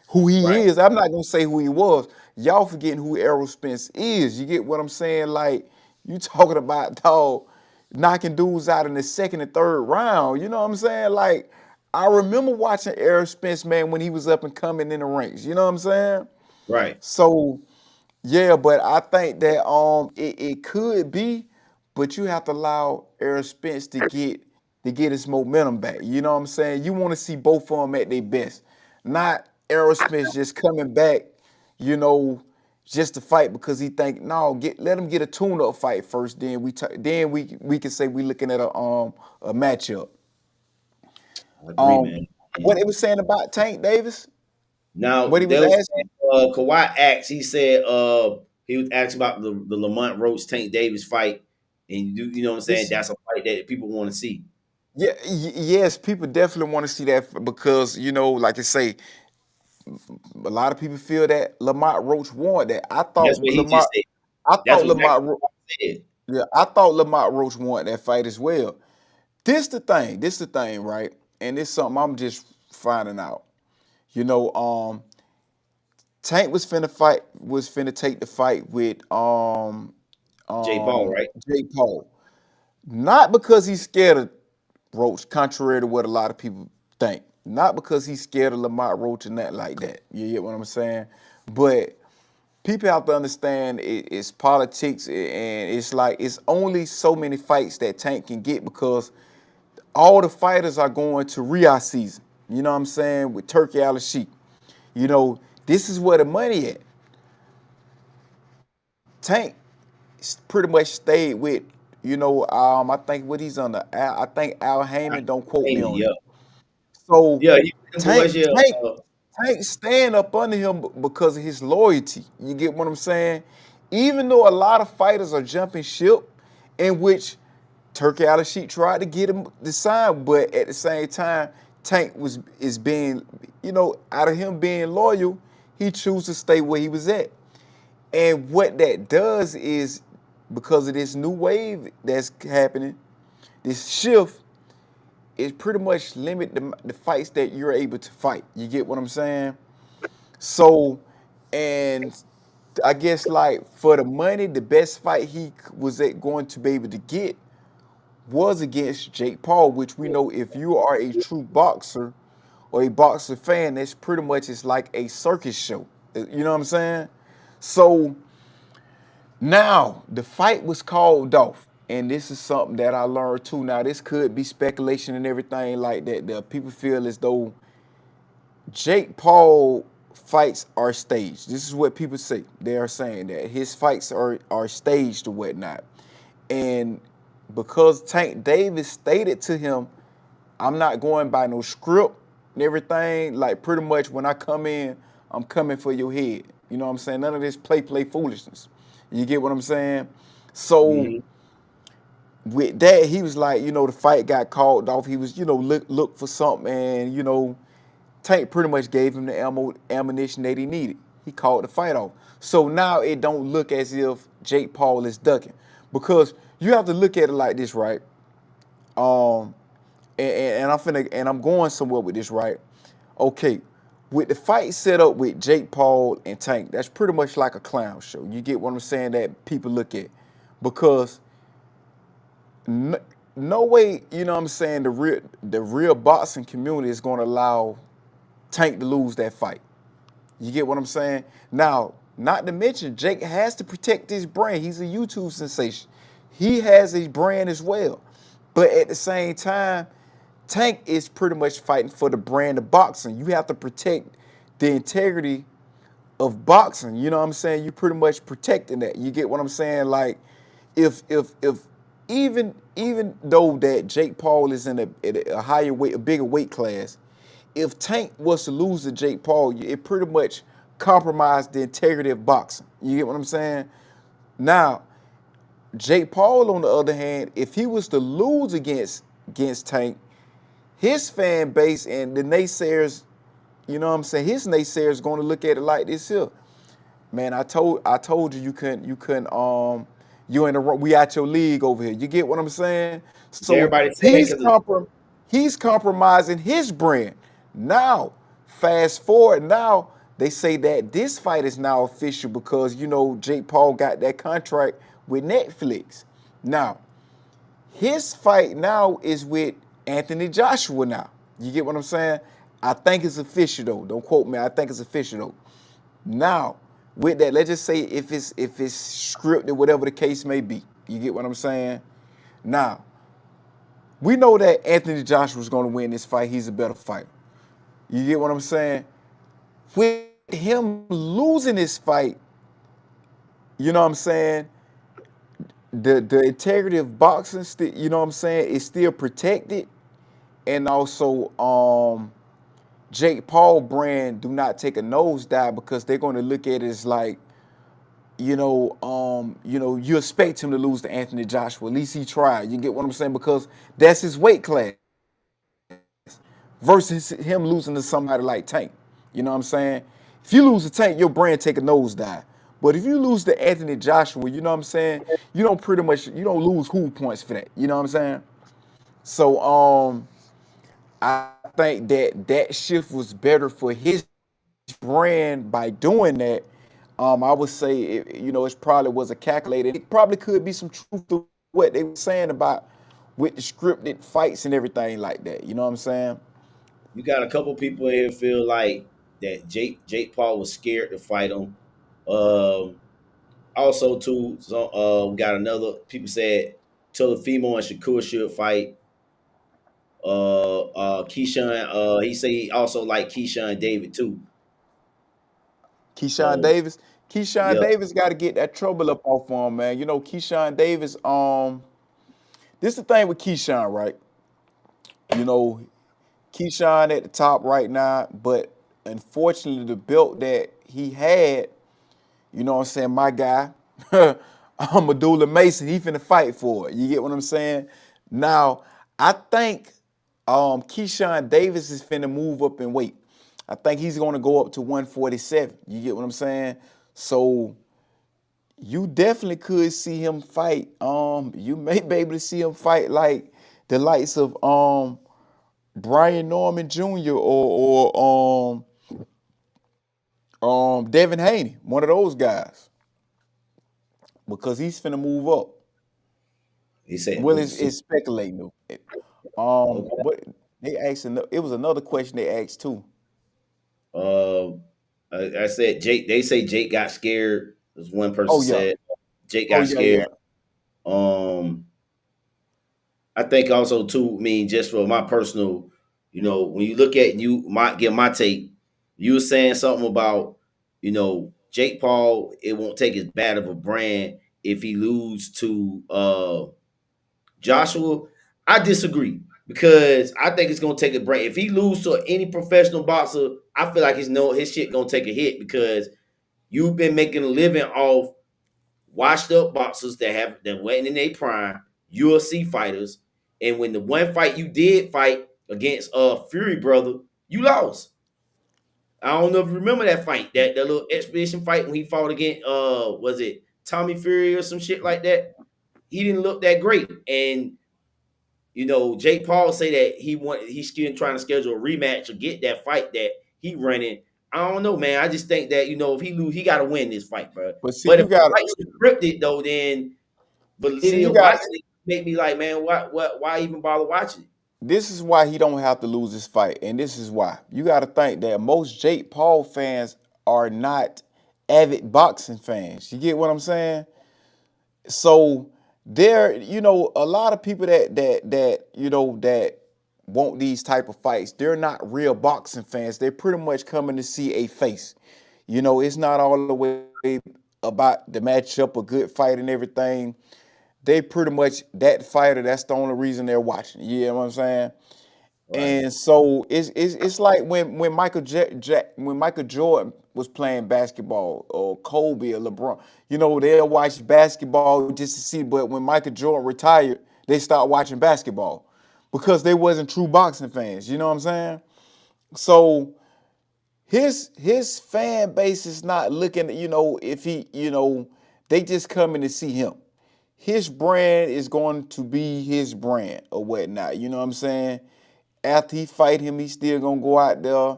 who he Right, is. I'm not gonna say who he was. Y'all forgetting who Errol Spence is. You get what I'm saying? Like, you talking about, dog, knocking dudes out in the second and third round. You know what I'm saying? Like, I remember watching Errol Spence, man, when he was up and coming in the ranks. You know what I'm saying? right, So yeah, but I think that it could be, but you have to allow Errol Spence to get his momentum back. You know what I'm saying? You want to see both of them at their best, not Errol Spence just coming back, you know, just to fight because he think no, let him get a tune-up fight first. Then we can say we looking at a matchup. I agree, Um, man. what And they was saying about Tank Davis? now What he was there was asking? Kawhi asked. He said he was asked about the Lamont Roach Tank Davis fight, and you know what I'm saying? This That's a fight that people want to see. Yeah, yes, people definitely want to see that because like I say, a lot of people feel that Lamont Roach won that. I That's thought what he Lamont, just said. I That's thought exactly Lamont, what I said. yeah, I thought Lamont Roach won that fight as well. This the thing, right? And it's something I'm just finding out. You know, Tank was finna take the fight with J Paul, right? Jake Paul, not because he's scared of Roach, contrary to what a lot of people think. Not because he's scared of Lamont Roach and that like that. You get what I'm saying? But people have to understand it's politics and it's like it's only so many fights that Tank can get because all the fighters are going to Riyadh season. You know what I'm saying? With Turkey Al Sheikh. You know, this is where the money at. Tank pretty much stayed with, I think what he's under. I think Al Heyman, don't quote me Amen. on it. Yeah, So yeah. Them Tank, boys, yeah. Tank, Tank stand up under him because of his loyalty. You get what I'm saying? Even though a lot of fighters are jumping ship, in which Turkey Al Sheikh tried to get him to sign, but at the same time, Tank is being, out of him being loyal, he chose to stay where he was at. And what that does is because of this new wave that's happening, this shift, it pretty much limit the fights that you're able to fight. You get what I'm saying? So, and I guess like for the money, the best fight he was going to be able to get was against Jake Paul, which we know if you are a true boxer or a boxer fan, that's pretty much it's like a circus show. You know what I'm saying? So now the fight was called off, and this is something that I learned too. Now this could be speculation and everything like that. The people feel as though Jake Paul fights are staged. This is what people say. They are saying that his fights are staged or whatnot. And because Tank Davis stated to him, I'm not going by no script and everything, like pretty much when I come in, I'm coming for your head. You know what I'm saying? None of this play foolishness. You get what I'm saying? So Mm-hmm. with that, he was like, the fight got called off. He was, look for something, and Tank pretty much gave him the ammunition that he needed. He called the fight off. So now it don't look as if Jake Paul is ducking. Because you have to look at it like this, right? Um, and I'm going somewhere with this, right? Okay, with the fight set up with Jake Paul and Tank, that's pretty much like a clown show. You get what I'm saying? That people look at because no, no way, you know what I'm saying, the real boxing community is going to allow Tank to lose that fight. You get what I'm saying? Now, not to mention, Jake has to protect his brand. He's a YouTube sensation. He has a brand as well. But at the same time, Tank is pretty much fighting for the brand of boxing. You have to protect the integrity of boxing. You know what I'm saying? You pretty much protecting that. You get what I'm saying? Like, if even though that Jake Paul is in a higher weight, a bigger weight class, if Tank was to lose to Jake Paul, it pretty much compromise the integrity of boxing. You get what I'm saying? Now, Jake Paul, on the other hand, if he was to lose against Tank, his fan base and the naysayers, you know what I'm saying, his naysayers going to look at it like this here. Man, I told you you in the we out your league over here. You get what I'm saying? So Everybody saying because he's compromising his brand. Now, fast forward now, they say that this fight is now official because Jake Paul got that contract with Netflix. Now, his fight now is with Anthony Joshua now. You get what I'm saying? I think it's official though. Don't quote me. I think it's official though. Now, with that, let's just say if it's scripted, whatever the case may be. You get what I'm saying? Now, we know that Anthony Joshua is going to win this fight. He's a better fighter. You get what I'm saying? With him losing this fight, you know what I'm saying? The integrity of boxing, you know what I'm saying, is still protected, and also Jake Paul brand do not take a nosedive because they're going to look at it as like, you expect him to lose to Anthony Joshua. At least he tried. You get what I'm saying? Because that's his weight class versus him losing to somebody like Tank. You know what I'm saying? If you lose to Tank, your brand take a nosedive. But if you lose to Anthony Joshua, you know what I'm saying? You don't lose cool points for that. You know what I'm saying? So I think that shift was better for his brand by doing that. I would say it probably was a calculated. It probably could be some truth to what they were saying about with the scripted fights and everything like that. You know what I'm saying? you got a couple people in here feel like that Jake Paul was scared to fight him. Um, Also, too, so, we got another. People said Fimo and Shakur should fight. Keyshawn. He said he also like Keyshawn David too. Keyshawn So Davis. Keyshawn yeah, Davis got to get that trouble up off him, man. Keyshawn Davis. This is the thing with Keyshawn, right? You know, Keyshawn at the top right now, but unfortunately, the belt that he had, you know what I'm saying, my guy, Medulla Mason, he finna fight for it. You get what I'm saying? Now, I think Keyshawn Davis is finna move up in weight. I think he's gonna go up to 147. You get what I'm saying? So you definitely could see him fight. You may be able to see him fight like the likes of Brian Norman Jr. or Devin Haney, one of those guys, because he's finna move up. he said Well, move it's super. speculating though. Okay. What they asked, it was another question they asked too. Uh, I said Jake. They say Jake got scared. As one person Oh yeah, said, Jake oh got yeah, scared. yeah. Um, I think also too. I mean, just for my personal, when you look at you, my give my take. You were saying something about, Jake Paul. It won't take as bad of a brand if he lose to Joshua. I disagree because I think it's gonna take a brand. If he lose to any professional boxer, I feel like his shit gonna take a hit because you've been making a living off washed up boxers that went in their prime, UFC fighters, and when the one fight you did fight against Fury brother, you lost. I don't know if you remember that fight, that little expedition fight when he fought against was it Tommy Fury or some shit like that? He didn't look that great. And Jake Paul say that he's still trying to schedule a rematch or get that fight that he running. I don't know, man. I just think that if he lose, he got to win this fight, bro. But see, But if you the got fight's scripted though, then see validity you of got watching it make me like, man, why even bother watching it? this is why he don't have to lose this fight, and this is why you got to think that most Jake Paul fans are not avid boxing fans. You get what I'm saying? So a lot of people that want these type of fights, they're not real boxing fans. They're pretty much coming to see a face. It's not all the way about the matchup, a good fight and everything. They pretty much that fighter, that's the only reason they're watching. You know what I'm saying? Right. And so it's like when Michael Jordan was playing basketball, or Kobe or LeBron. They'll watch basketball just to see. But when Michael Jordan retired, they stopped watching basketball because they wasn't true boxing fans. You know what I'm saying? So his fan base is not looking, if he, they just coming to see him. His brand is going to be his brand or whatnot. You know what I'm saying? After he fight him, he's still gonna go out there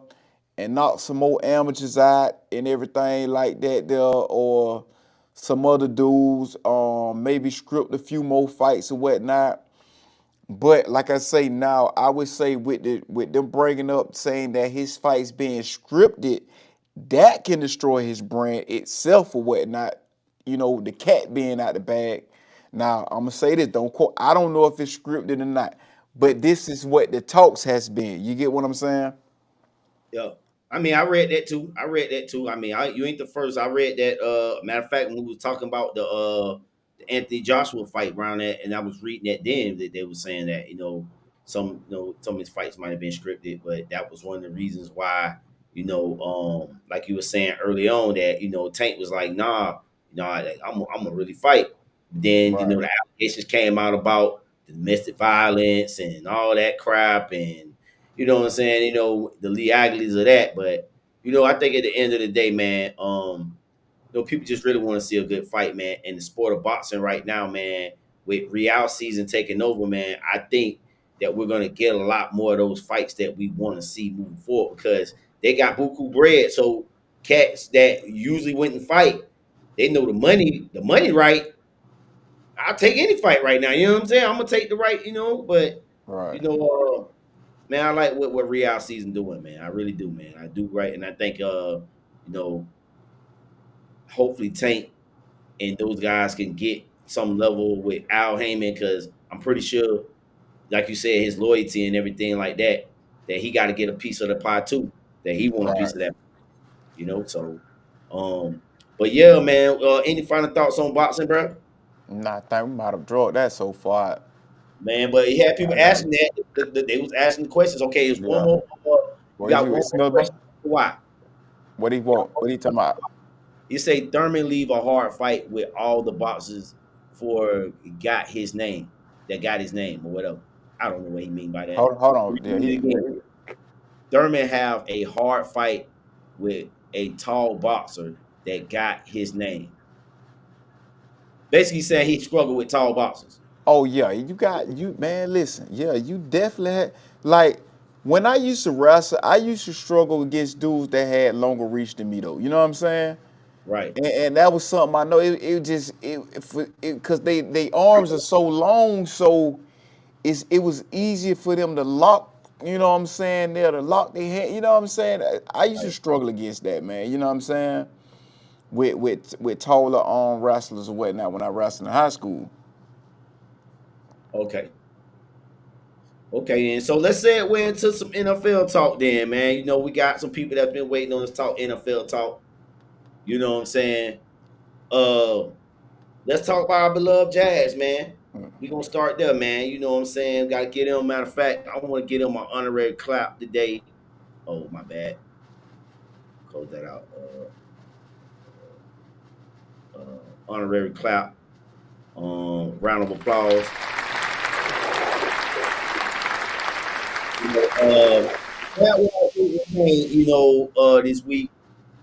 and knock some more amateurs out and everything like that there, or some other dudes, maybe script a few more fights or whatnot. But like I say now, I would say with them bringing up saying that his fights being scripted, that can destroy his brand itself or whatnot. The cat being out the bag. Now I'm gonna say this, don't quote. I don't know if it's scripted or not, but this is what the talks has been. You get what I'm saying? Yeah. I mean, I read that too. I read that too. I mean, you ain't the first. I read that. Matter of fact, when we was talking about the Anthony Joshua fight around that, and I was reading that then that they were saying that some of his fights might have been scripted, but that was one of the reasons why like you were saying early on that Tank was like, nah, I'm gonna really fight. Then Right. the allegations came out about the domestic violence and all that crap, and you know what I'm saying? The legalities of that. But, I think at the end of the day, man, people just really want to see a good fight, man. In the sport of boxing right now, man, with Real season taking over, man, I think that we're gonna get a lot more of those fights that we want to see moving forward because they got buku bread. So cats that usually wouldn't fight, they know the money right. I'll take any fight right now. You know what I'm saying? I'm gonna take the right, but you Right. know, man, I like what Real season doing, man. I really do, man. I do, right, and I think hopefully Tank and those guys can get some level with Al Heyman because I'm pretty sure, like you said, his loyalty and everything like that, that he got to get a piece of the pie too. That he want a piece Right. of that, So, um, but yeah, man. Any final thoughts on boxing, bro? Nah, I think we might have drawn that so far. Man, but he had people I got asking that. They was asking the questions. Okay, it's one yeah. more. We What got you? one It's more another one. question. Why? What he want? What he talking about? You say Thurman leave a hard fight with all the boxers for that got his name or whatever. I don't know what he mean by that. Hold on. Read Yeah, it again. Thurman have a hard fight with a tall boxer that got his name. Basically saying he struggled with tall boxers. Oh yeah, man. Listen, yeah, you definitely had, like, when I used to wrestle, I used to struggle against dudes that had longer reach than me though. You know what I'm saying? Right. And that was something I know. It just because they arms are so long, so it was easier for them to lock. You know what I'm saying? There to lock their hand. You know what I'm saying? I used to Right. struggle against that, man. You know what I'm saying? With taller arm wrestlers or whatnot when I wrestled in high school. Okay. Okay, then. So let's say we're into some NFL talk then, man. We got some people that's been waiting on us to talk NFL talk. You know what I'm saying? Uh let's talk about our beloved Jazz, man. We gonna start there, man. You know what I'm saying? Gotta get him. Matter of fact, I want to get him an honorary clap today. Oh, my bad. Close that out. Honorary clap. Round of applause. That was this week.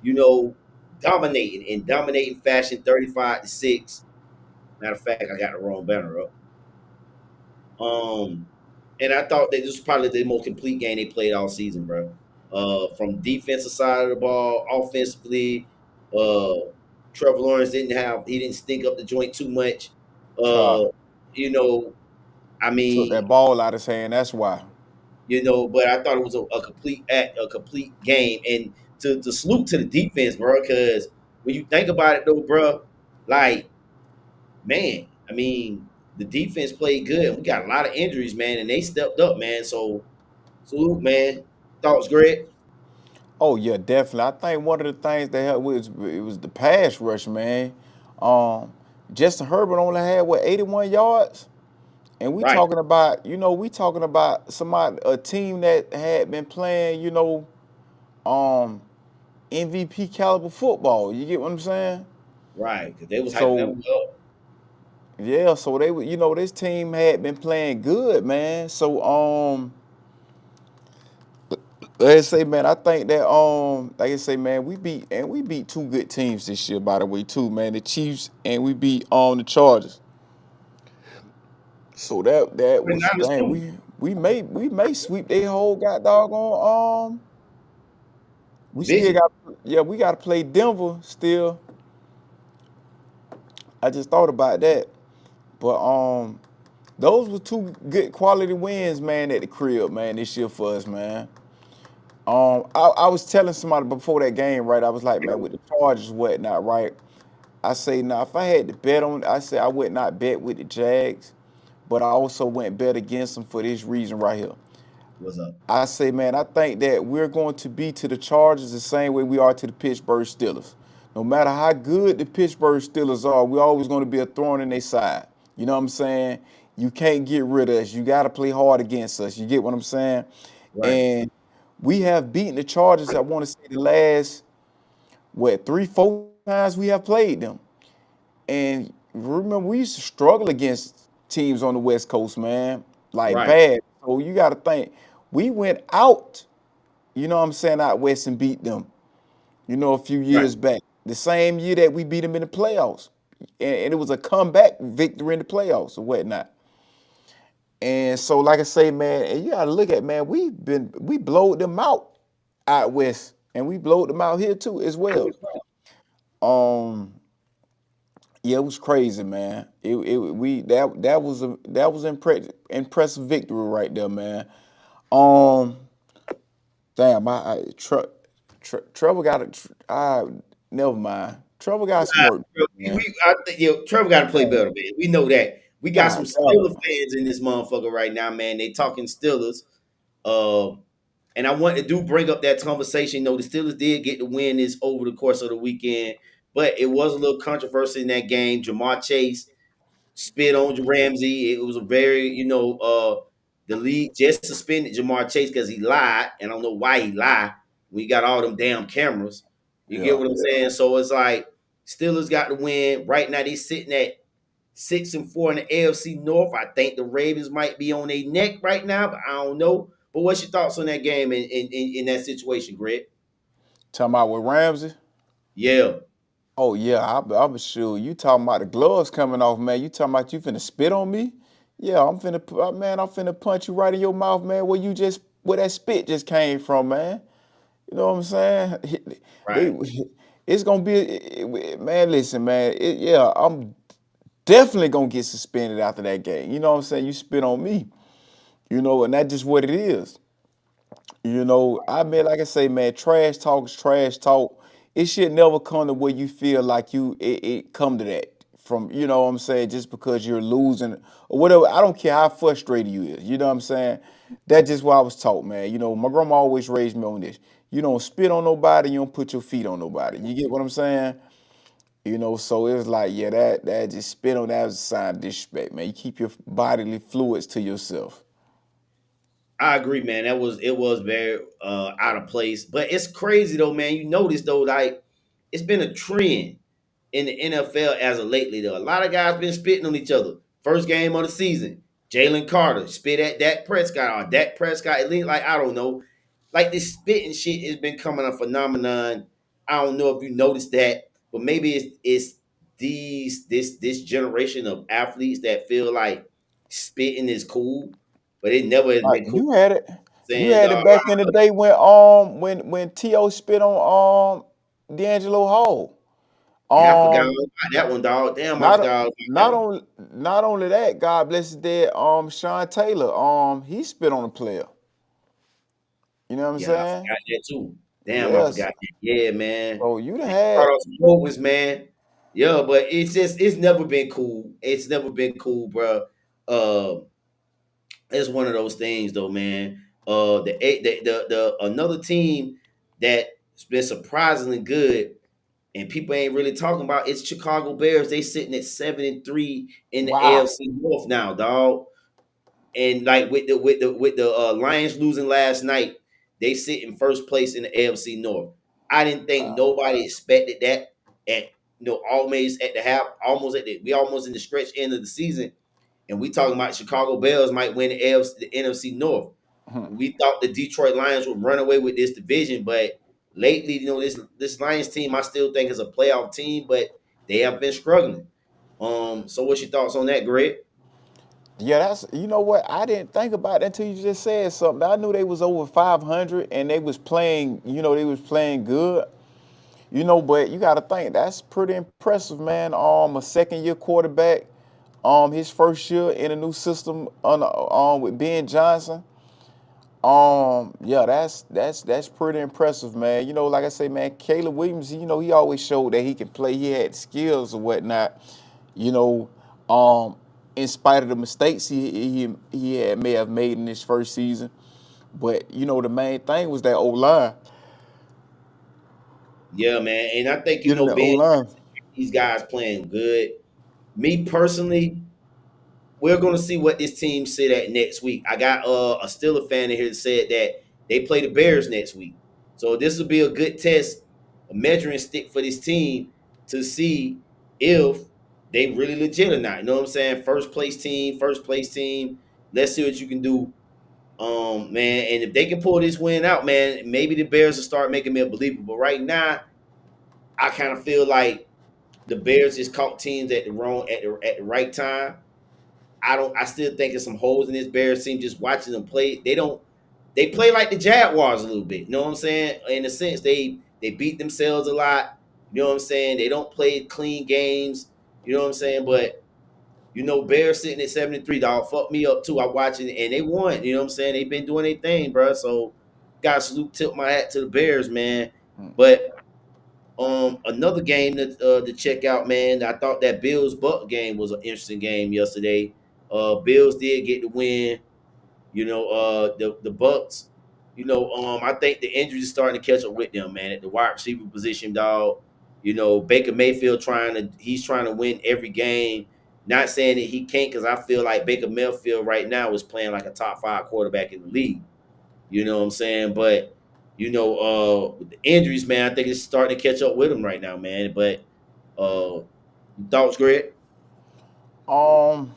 You know, dominating in dominating fashion, 35-6. Matter of fact, I got the wrong banner up. Um, and I thought that this was probably the most complete game they played all season, bro. From defensive side of the ball, offensively, uh, Trevor Lawrence he didn't stink up the joint too much. Huh. Uh, you know, I Took mean, that ball out of his hand. That's why. but I thought it was a complete act, a complete game, and to salute to the defense, bro. Because when you think about it, though, bro, like, man, I mean, the defense played good. We got a lot of injuries, man, and they stepped up, man. So salute, man. Thoughts, Greg? Oh yeah, definitely. I think one of the things they had was it was the pass rush, man. Um, Justin Herbert only had what 81 yards, and we Right. talking about somebody, a team that had been playing, um MVP caliber football. You get what I'm saying? Right, because they was hyping them So up. yeah, so they were, this team had been playing good, man. So let's say, man, I think that like I say, man, we beat two good teams this year, by the way, too, man. The Chiefs and we beat the Chargers. So that But was not dang, too. we may sweep they whole got doggone we still Division. got yeah, we gotta play Denver still. I just thought about that. But those were two good quality wins, man, at the crib, man, this year for us, man. I was telling somebody before that game, right? I was like, man, with the Chargers, whatnot, right? I say, now, if I had to bet on, I say I would not bet with the Jags, but I also went bet against them for this reason right here. What's up? I say, man, I think that we're going to be to the Chargers the same way we are to the Pittsburgh Steelers. No matter how good the Pittsburgh Steelers are, we're always going to be a thorn in their side. You know what I'm saying? You can't get rid of us. You got to play hard against us. You get what I'm saying? Right, And we have beaten the Chargers, I want to say, the last, what, 3, 4 times we have played them. And remember, we used to struggle against teams on the West Coast, man, like right, bad. So you got to think, we went out, you know what I'm saying, out west and beat them, a few right. years back. The same year that we beat them in the playoffs. And it was a comeback victory in the playoffs or whatnot. And so, like I say, man, and you got to look at, man, we blowed them out west, and we blowed them out here too as well. Um, Yeah, it was crazy, man. It we that was impressive victory right there, man. Um, damn, Trevor got it. Never mind. Trevor got some work, Bro, man. I think Trevor got to play better, man. We know that. We got some God, God. Steelers fans in this motherfucker right now, man. They talking Steelers. Uh, and I want to do bring up that conversation. The Steelers did get the win this over the course of the weekend, but it was a little controversy in that game. Jamar Chase spit on Ramsey. It was a very, the league just suspended Jamar Chase because he lied, and I don't know why he lied. We got all them damn cameras. You get Yeah. what I'm saying? So it's like Steelers got the win. Right now they sitting at 6-4 in the AFC North. I think the Ravens might be on their neck right now, but I don't know. But what's your thoughts on that game in that situation, Greg? Talking about with Ramsey. Yeah, Oh yeah, I'm sure you talking about the gloves coming off, man. You talking about you finna spit on me? Yeah, man. I'm finna punch you right in your mouth, man. Where that spit just came from, man. You know what I'm saying? right. They, it's gonna be, man. Listen, man. Yeah, I'm definitely gonna get suspended after that game. You know what I'm saying? You spit on me, and that's just what it is. I mean, like I say, man, trash talk is trash talk. It should never come to where you feel like it come to that from, what I'm saying, just because you're losing or whatever. I don't care how frustrated you is. You know what I'm saying? That's just what I was taught, man. My grandma always raised me on this. You don't spit on nobody, you don't put your feet on nobody. You get what I'm saying? So it was like, yeah, that just spit on that was a sign of disrespect, man. You keep your bodily fluids to yourself. I agree, man. It was very out of place. But it's crazy though, man. You notice though, like it's been a trend in the NFL as of lately. Though a lot of guys been spitting on each other. First game of the season, Jalen Carter spit at Dak Prescott or Dak Prescott. It looked like I don't know, like this spitting shit has been coming a phenomenon. I don't know if you noticed that, but maybe it's this generation of athletes that feel like spitting is cool, but it never has Like been cool. you had it, you Saying, had it dog, back in the day when T.O. spit on D'Angelo Hall. yeah, I forgot all Um, about that one, dog. Damn, I not forgot all about that not one. only not only that, God bless his dead. Sean Taylor. He spit on a player. You know what I'm Yeah, I saying? forgot that too. Damn, I Yes. forgot that. Yeah, man. So you done Man, you brought had up some good ones, man. Yeah, but it's never been cool. It's never been cool, bro. Uh, it's one of those things, though, man. The another team that's been surprisingly good, and people ain't really talking about it's Chicago Bears. They sitting at 7-3 in the wow. AFC North now, dog. And like with the Lions losing last night, they sit in first place in the AFC North. I didn't think nobody expected that at almost at the half, we almost in the stretch end of the season, and we talking about Chicago Bears might win the NFC North. We thought the Detroit Lions would run away with this division, but lately, this Lions team, I still think is a playoff team, but they have been struggling. So what's your thoughts on that, Greg? Yeah, that's you know what I didn't think about that until you just said something. I knew they was over 500 and they was playing, they was playing good. But you got to think that's pretty impressive, man. A second year quarterback, his first year in a new system with Ben Johnson. Yeah, that's pretty impressive, man. Like I say, man, Caleb Williams, he always showed that he can play. He had skills or whatnot. You know, um, in spite of the mistakes may have made in his first season, but the main thing was that O line. Yeah, man, and I think Getting that O Ben, line. these guys playing good. Me personally, we're gonna see what this team said at next week. I got a Steeler fan in here that said that they play the Bears next week, so this will be a good test, a measuring stick for this team to see if they really legit or not. You know what I'm saying? First place team. Let's see what you can do, man. And if they can pull this win out, man, maybe the Bears will start making me a believer. But right now, I kind of feel like the Bears just caught teams at the right time. I still think there's some holes in this Bears team. Just watching them play, they play like the Jaguars a little bit. You know what I'm saying? In a sense, they beat themselves a lot. You know what I'm saying? They don't play clean games. You know what I'm saying? But Bears sitting at 73, dog, fucked me up too. I watching it and they won. You know what I'm saying? They've been doing their thing, bro. So got salute, tip my hat to the Bears, man. But another game to check out, man. I thought that Bills Buck game was an interesting game yesterday. Bills did get the win. The Bucks. I think the injuries are starting to catch up with them, man. At the wide receiver position, dog. Baker Mayfield he's trying to win every game. Not saying that he can't, because I feel like Baker Mayfield right now is playing like a top 5 quarterback in the league. You know what I'm saying? But with the injuries, man, I think it's starting to catch up with him right now, man. But thoughts, Greg? Um,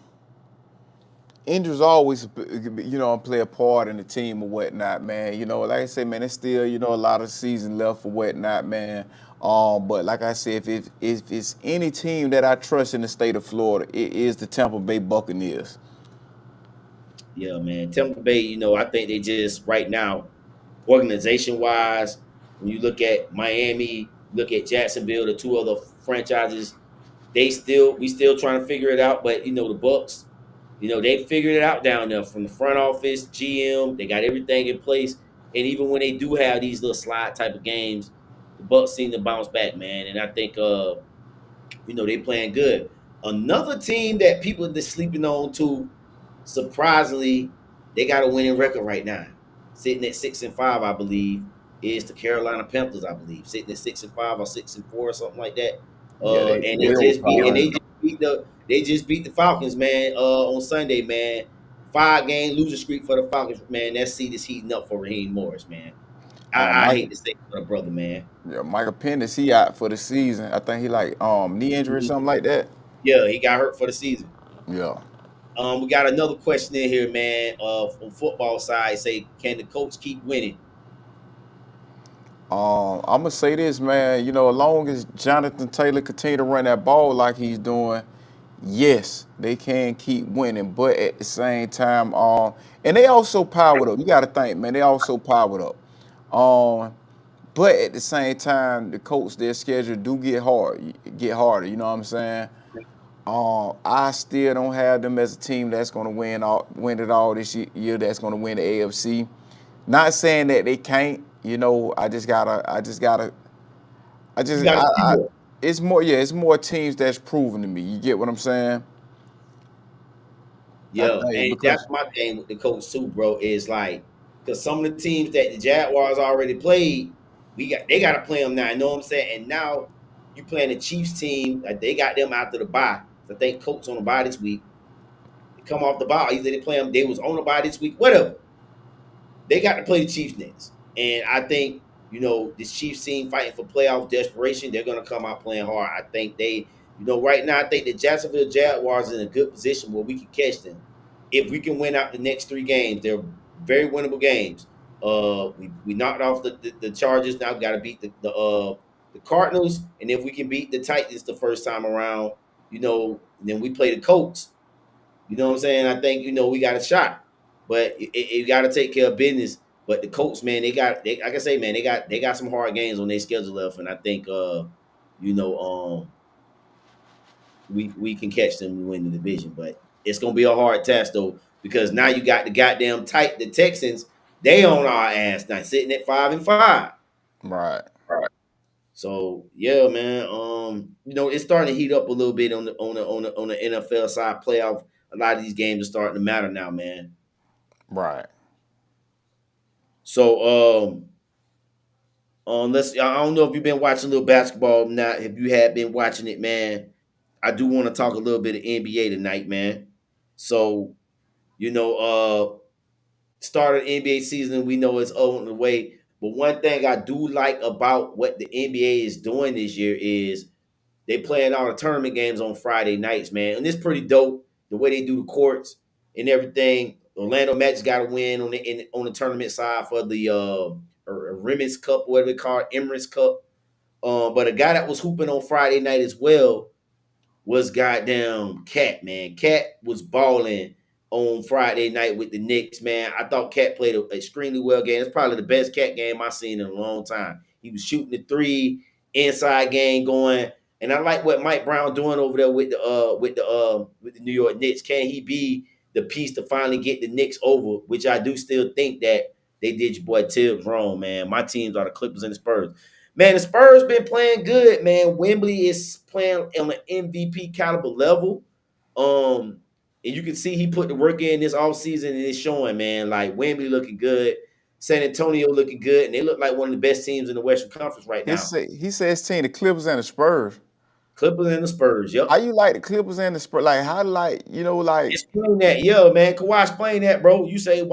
Injuries always, play a part in the team or whatnot, man. Like I said, man, it's still, a lot of season left or whatnot, man. But like I said, if it's any team that I trust in the state of Florida, it is the Tampa Bay Buccaneers. Yeah, man. Tampa Bay, I think they just right now, organization wise, when you look at Miami, look at Jacksonville, the two other franchises, we still trying to figure it out. But the Bucks, they figured it out down there from the front office, GM. They got everything in place. And even when they do have these little slide type of games, the Bucks seem to bounce back, man. And I think they playing good. Another team that people are sleeping on too, surprisingly, they got a winning record right now. Sitting at 6-5, I believe, is the Carolina Panthers, I believe. Sitting at 6-5 or 6-4 or something like that. Yeah, And they over they just beat the Falcons, man, on Sunday, man. 5-game losing streak for the Falcons, man. That seat is heating up for Raheem Morris, man. I Michael, hate to say it for the brother, man. yeah, Michael Penix, he out for the season. I think he like knee injury or something like that. Yeah, he got hurt for the season. Yeah. We got another question in here, man. From football side, say, can the Colts keep winning? I'm gonna say this, man. As long as Jonathan Taylor continue to run that ball like he's doing, yes, they can keep winning. But at the same time, and they also powered up. You got to think, man. They also powered up. But at the same time, the Colts, their schedule do get harder. You know what I'm saying? I still don't have them as a team that's going to win it all this year. That's going to win the AFC. Not saying that they can't. I just gotta. You got to see more. It's more. Yeah, it's more teams that's proven to me. You get what I'm saying? I Yeah, think and that's because my thing with the Colts too, bro. Is like, because some of the teams that the Jaguars already played, they got to play them now. You know what I'm saying? And now you playing the Chiefs team, like they got them after the bye. I think Colts on the bye this week. They come off the bye. Either they play them, they was on the bye this week, whatever. They got to play the Chiefs next, and I think This Chiefs team fighting for playoff desperation, they're gonna come out playing hard. I think right now, I think the Jacksonville Jaguars are in a good position where we can catch them. If we can win out the next 3 games, they're very winnable games. We knocked off the Chargers. Now we got to beat the Cardinals, and if we can beat the Titans the first time around, then we play the Colts. You know what I'm saying? I think we got a shot, but you got to take care of business. But the Colts, man, like I say, man, they got some hard games on their schedule left, and I think you know we can catch them and win the division. But it's gonna be a hard task though, because now you got the goddamn the Texans. They on our ass now, sitting at 5-5. Right. So yeah, man. It's starting to heat up a little bit on the NFL side. Playoff. A lot of these games are starting to matter now, man. Right. So let's. I don't know if you've been watching a little basketball. Not if you have been watching it, man. I do want to talk a little bit of NBA tonight, man. So you know, start of the NBA season, we know it's on the way. But one thing I do like about what the NBA is doing this year is they playing all the tournament games on Friday nights, man. And it's pretty dope the way they do the courts and everything. Orlando Magic got a win on the tournament side for the Remy's Cup, whatever they call it, Emirates Cup. But a guy that was hooping on Friday night as well was goddamn Cat, man. Cat was balling on Friday night with the Knicks, man. I thought Cat played an extremely well game. It's probably the best Cat game I've seen in a long time. He was shooting the three, inside game going, and I like what Mike Brown doing over there with the New York Knicks. Can he be the piece to finally get the Knicks over? Which I do still think that they did your boy Tibbs wrong, man. My teams are the Clippers and the Spurs. Man, the Spurs been playing good, man. Wembley is playing on an MVP caliber level. And you can see he put the work in this offseason and it's showing, man. Like Wembley looking good, San Antonio looking good, and they look like one of the best teams in the Western Conference right now. He said his team, the Clippers and the Spurs. Clippers and the Spurs, How yep. you like the Clippers and the Spurs? Like how like Explain that, yeah, man. Kawhi, explain that, bro. You say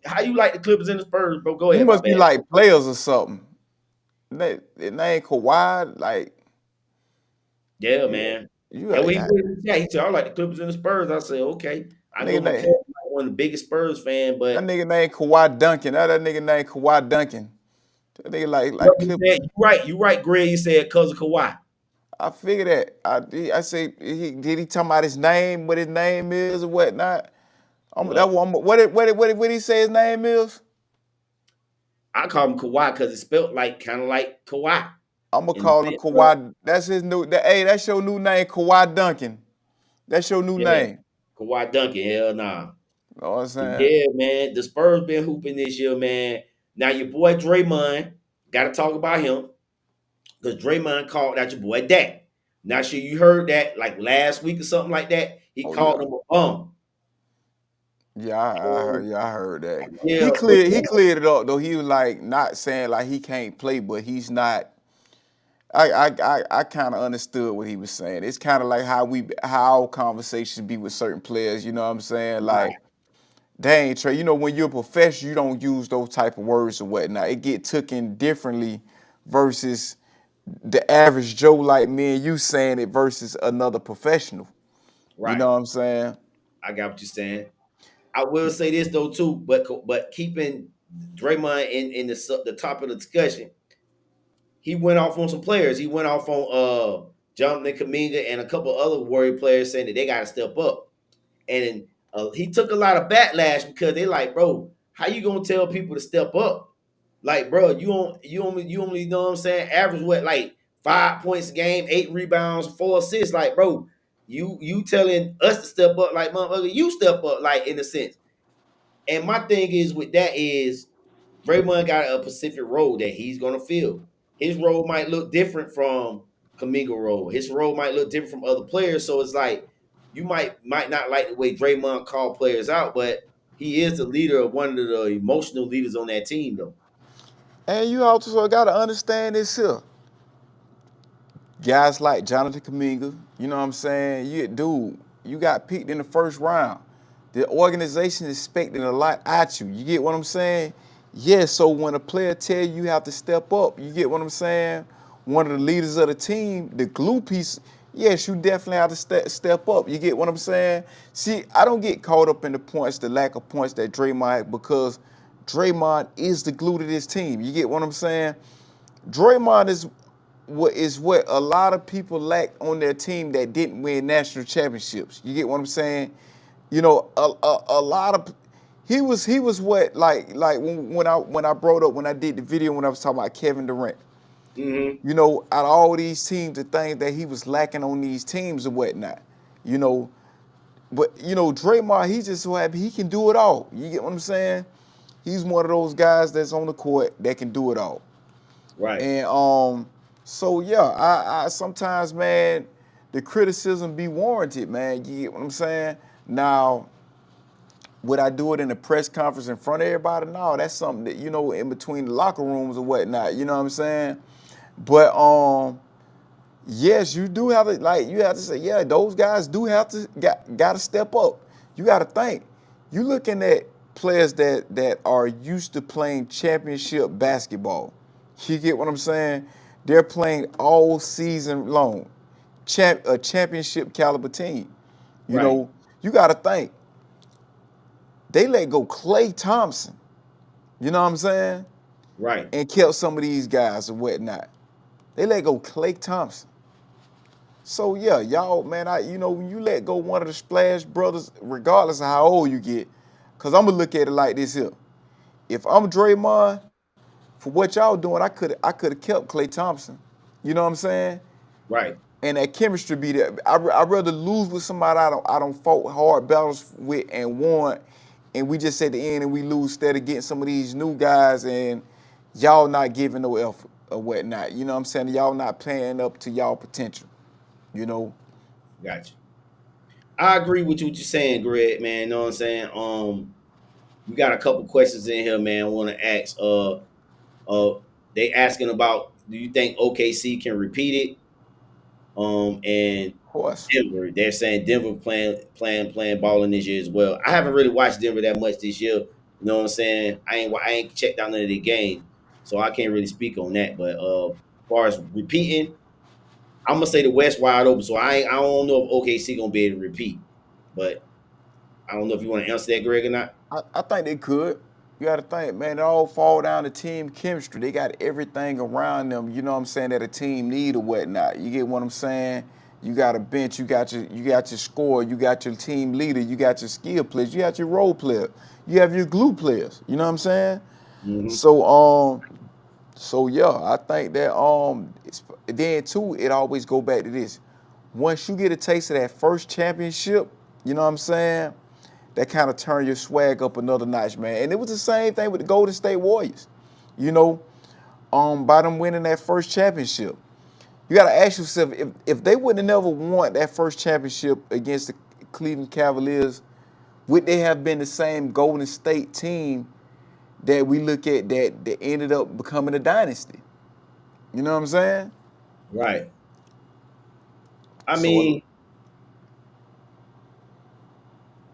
how you like the Clippers and the Spurs, bro? Go he ahead, my must be bad. like players or something. It ain't Kawhi, like Yeah, you, man. you And like when he put it in the chat, he said, I like the Clippers and the Spurs. I said, okay. I know nigga my name cousin like one of the biggest Spurs fan, that but nigga named Kawhi Duncan. That nigga named Kawhi Duncan. That nigga you like you Clip. said you right, Greg. You said cause of Kawhi. I figured that. I say he talking about his name, what his name is or whatnot. That Well, one. What he say his name is? I call him Kawhi because it's spelled kind of like Kawhi I'm gonna in the call him sense. Kawhi. That's his new. Hey, that's your new name, Kawhi Duncan. That's your new Yeah, name. Kawhi Duncan. Hell nah. You know what I'm But saying? yeah, man, the Spurs been hooping this year, man. Now your boy Draymond, got to talk about him because Draymond called out your boy Dak. Not sure you heard that like last week or something like that. He Oh called yeah. him a bum. Yeah, I heard. Yeah, I heard that. Yeah, He but cleared. He cleared it up though. He was like not saying like he can't play, but he's not. I kind of understood what he was saying. It's kind of like how our conversations be with certain players. You know what I'm saying? Like right, they ain't Trey. You know when you're a professional, you don't use those type of words or whatnot. It get taken differently versus the average Joe like me and you saying it versus another professional. You right. know what I'm saying? I got what you're saying. I will say this though too, but keeping Draymond in the top of the discussion, he went off on some players. He went off on Jonathan Kaminga and a couple other Warrior players saying that they got to step up. And he took a lot of backlash because they like, bro, how you gonna tell people to step up? Like, bro, you only know what I'm saying, average what, like 5 points a game, 8 rebounds, 4 assists. Like, bro, you telling us to step up, like motherfucker, you step up, like in a sense. And my thing is with that is Draymond got a specific role that he's gonna fill. His role might look different from Kaminga role. His role might look different from other players. So it's like you might not like the way Draymond called players out, but he is the leader of one of the emotional leaders on that team, though. And you also got to understand this here. Guys like Jonathan Kaminga, you know what I'm saying? You got picked in the first round. The organization is expecting a lot at you. You get what I'm saying? Yeah, so when a player tell you have to step up, you get what I'm saying? One of the leaders of the team, the glue piece, yes, you definitely have to step up. You get what I'm saying? See, I don't get caught up in the points, the lack of points that Draymond had, because Draymond is the glue to this team. You get what I'm saying? Draymond is what a lot of people lack on their team that didn't win national championships. You get what I'm saying? You know, a lot of he was what like when I brought up when I did the video when I was talking about Kevin Durant. Mm-hmm. You know, out of all these teams, the thing that he was lacking on these teams and whatnot. You know, but Draymond, he just so happy he can do it all. You get what I'm saying? He's one of those guys that's on the court that can do it all. Right. And so yeah, I sometimes, man, the criticism be warranted, man. You get what I'm saying? Now, would I do it in a press conference in front of everybody? No, that's something that, in between the locker rooms or whatnot. You know what I'm saying? But yes, you do have to, like, you have to say, yeah, those guys do have to got to step up. You got to think. You looking at players that are used to playing championship basketball. You get what I'm saying? They're playing all season long. A championship caliber team. You Right. know, you got to think. They let go Klay Thompson. You know what I'm saying? Right. And kept some of these guys and whatnot. They let go Klay Thompson. So yeah, y'all, man, when you let go one of the Splash Brothers, regardless of how old you get, cause I'm gonna look at it like this here. If I'm Draymond, for what y'all doing, I could have kept Klay Thompson. You know what I'm saying? Right. And that chemistry be there. I'd rather lose with somebody I don't fought hard battles with and won, and we just at the end and we lose instead of getting some of these new guys and y'all not giving no effort or whatnot. You know what I'm saying? Y'all not playing up to y'all potential. You know? Gotcha. I agree with what you're saying, Greg, man. You know what I'm saying? We got a couple questions in here, man. I want to ask. They asking about, do you think OKC can repeat it? And Of course. Denver, they're saying Denver playing balling this year as well. I haven't really watched Denver that much this year. You know what I'm saying? I ain't checked out none of the game, so I can't really speak on that. But as far as repeating, I'm gonna say the West wide open. So I don't know if OKC gonna be able to repeat, but I don't know if you want to answer that, Greg, or not. I think they could. You got to think, man, it all fall down to team chemistry. They got everything around them, you know what I'm saying, that a team need or whatnot. You get what I'm saying? You got a bench, you got your scorer, you got your team leader, you got your skill players, you got your role player, you have your glue players. You know what I'm saying? Mm-hmm. So yeah, I think that then too, it always go back to this. Once you get a taste of that first championship, you know what I'm saying? That kind of turn your swag up another notch, man. And it was the same thing with the Golden State Warriors. You know, by them winning that first championship. You gotta ask yourself, if they would have never won that first championship against the Cleveland Cavaliers, would they have been the same Golden State team that we look at that ended up becoming a dynasty? You know what I'm saying? Right. I So mean,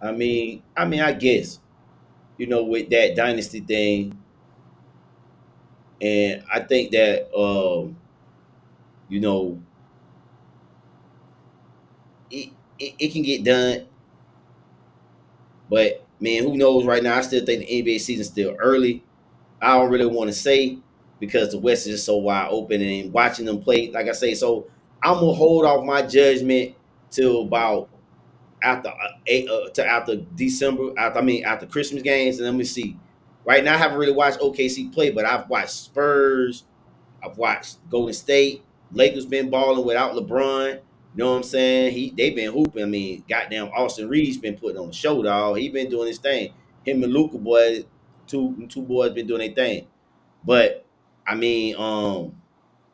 I guess with that dynasty thing, and I think that you know, it can get done. But man, who knows right now? I still think the NBA season's still early. I don't really want to say because the West is just so wide open and watching them play, like I say, so I'm gonna hold off my judgment till about after December, after Christmas games, and let me see. Right now, I haven't really watched OKC play, but I've watched Spurs, I've watched Golden State. Lakers been balling without LeBron. You know what I'm saying? They been hooping. I mean, goddamn Austin Reeves been putting on the show, dog. He been doing his thing. Him and Luca boy, two boys been doing their thing. But I mean,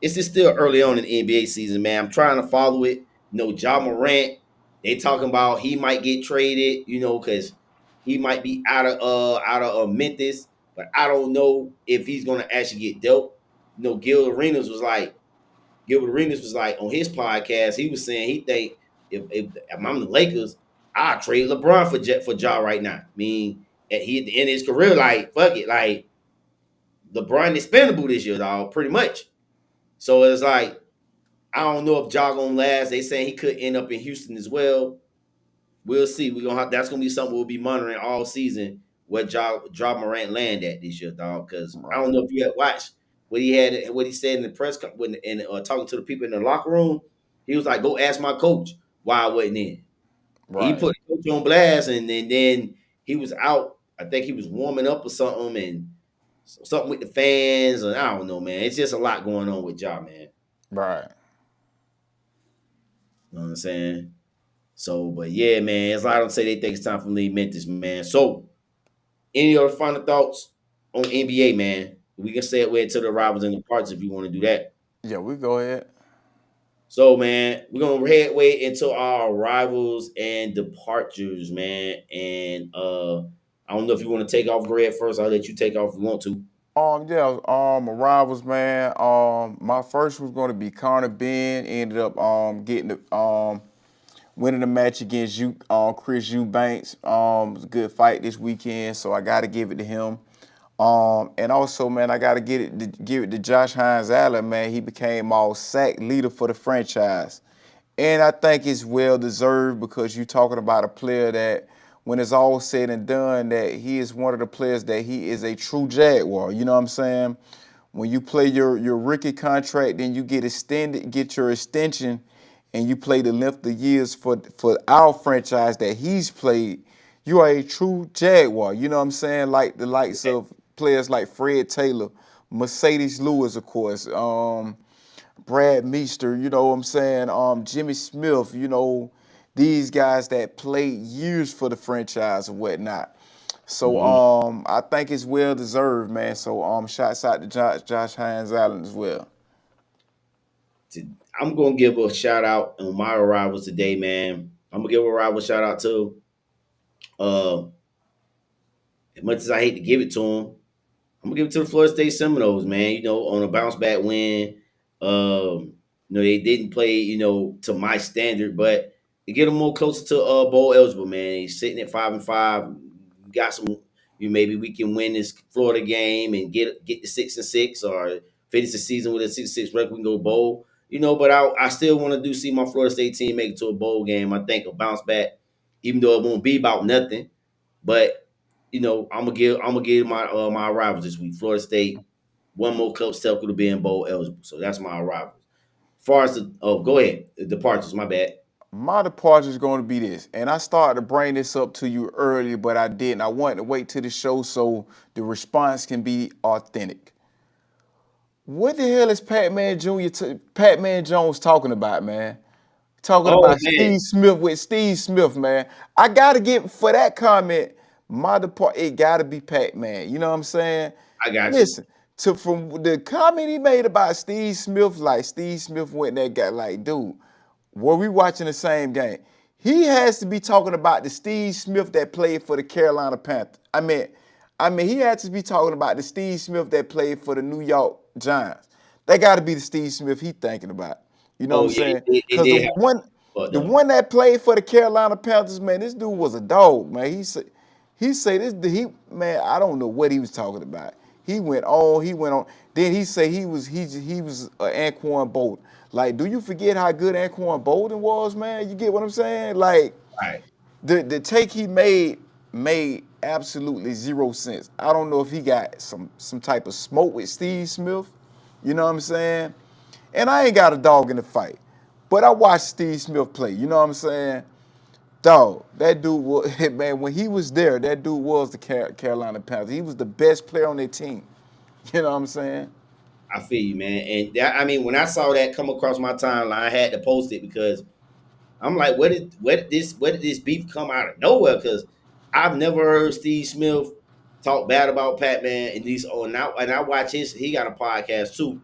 it's just still early on in the NBA season, man. I'm trying to follow it. Ja Morant, they talking about he might get traded, because he might be out of Memphis, but I don't know if he's gonna actually get dealt. Gilbert Arenas was like on his podcast, he was saying he think if I'm the Lakers, I'll trade LeBron for Ja right now. I mean, he at the end of his career, like fuck it, like LeBron expendable this year, dog, pretty much. So it's like I don't know if Ja gonna last. They saying he could end up in Houston as well. We'll see. We're gonna have that's gonna be something we'll be monitoring all season where Ja Morant land at this year, dog. Because I Right. don't know if you had watched what he had and what he said in the when and talking to the people in the locker room. He was like, "Go ask my coach why I wasn't in." He Right. put the coach on blast, and then he was out. I think he was warming up or something, and something with the fans, and I don't know, man. It's just a lot going on with Ja, man. Right. You know what I'm saying? So, but yeah, man, as I don't say, they think it's time for Lee Memphis, man. So, any other final thoughts on NBA, man? We can say it way to the arrivals and departures if you want to do that. Yeah, we go ahead. So, man, we're gonna head way into our arrivals and departures, man. And I don't know if you want to take off Greg first. I'll let you take off if you want to. Yeah, arrivals, man. My first was going to be Connor Ben. Ended up getting the winning the match against you, Chris Eubanks. It was a good fight this weekend, so I got to give it to him. And also, man, I got to give it to Josh Hines Allen, man. He became all sack leader for the franchise. And I think it's well deserved because you're talking about a player that, when it's all said and done, that he is one of the players that he is a true Jaguar. You know what I'm saying? When you play your rookie contract, then you get your extension, and you play the length of years for our franchise that he's played. You are a true Jaguar. You know what I'm saying? Like the likes of players like Fred Taylor, Mercedes Lewis, of course. Brad Meester, you know what I'm saying? Jimmy Smith, you know, these guys that played years for the franchise and whatnot. So Mhm. I think it's well deserved, man. So shouts out to Josh Hines Allen as well. I'm gonna give a shout out on my arrivals today, man. I'm gonna give a rival shout out to uh as much as I hate to give it to him, I'm gonna give it to the Florida State Seminoles, man. You know, on a bounce back win. They didn't play, to my standard, but to get them more closer to bowl eligible, man. He's sitting at 5-5. Got some. Maybe we can win this Florida game and get the 6-6, or finish the season with a 6-6 record. We can go bowl. But I still want to see my Florida State team make it to a bowl game. I think a bounce back, even though it won't be about nothing, but I'm gonna give my arrivals this week. Florida State, one more club step could have been bowl eligible. So that's my arrivals. As far as go ahead. The departures, my bad. My departure is going to be this, and I started to bring this up to you earlier, but I didn't. I wanted to wait till the show so the response can be authentic. What the hell is Pat Man Jones talking about, man? Talking Oh about man, Steve Smith with Steve Smith, man. I gotta get for that comment. It gotta be Pat Man. You know what I'm saying? I got you. Listen, from the comment he made about Steve Smith, like Steve Smith went that guy, like, dude, were we watching the same game? He has to be talking about the Steve Smith that played for the Carolina Panthers. I mean, he has to be talking about the Steve Smith that played for the New York Giants. That got to be the Steve Smith he thinking about. You know what Oh I'm yeah, saying? it Because the did happen. one, But the one that played for the Carolina Panthers, man, this dude was a dog, man. He said man, I don't know what he was talking about. He went on. Then he said he was Anquan Bolden. Like, do you forget how good Anquan Bolden was, man? You get what I'm saying? Like, right, the take he made absolutely zero sense. I don't know if he got some type of smoke with Steve Smith. You know what I'm saying? And I ain't got a dog in the fight, but I watched Steve Smith play. You know what I'm saying? Dog, that dude was man. When he was there, that dude was the Carolina Panthers. He was the best player on their team. You know what I'm saying? I feel you, man. And when I saw that come across my timeline, I had to post it because I'm like, where did this beef come out of nowhere? Because I've never heard Steve Smith talk bad about Pat Man, and I watch he got a podcast too,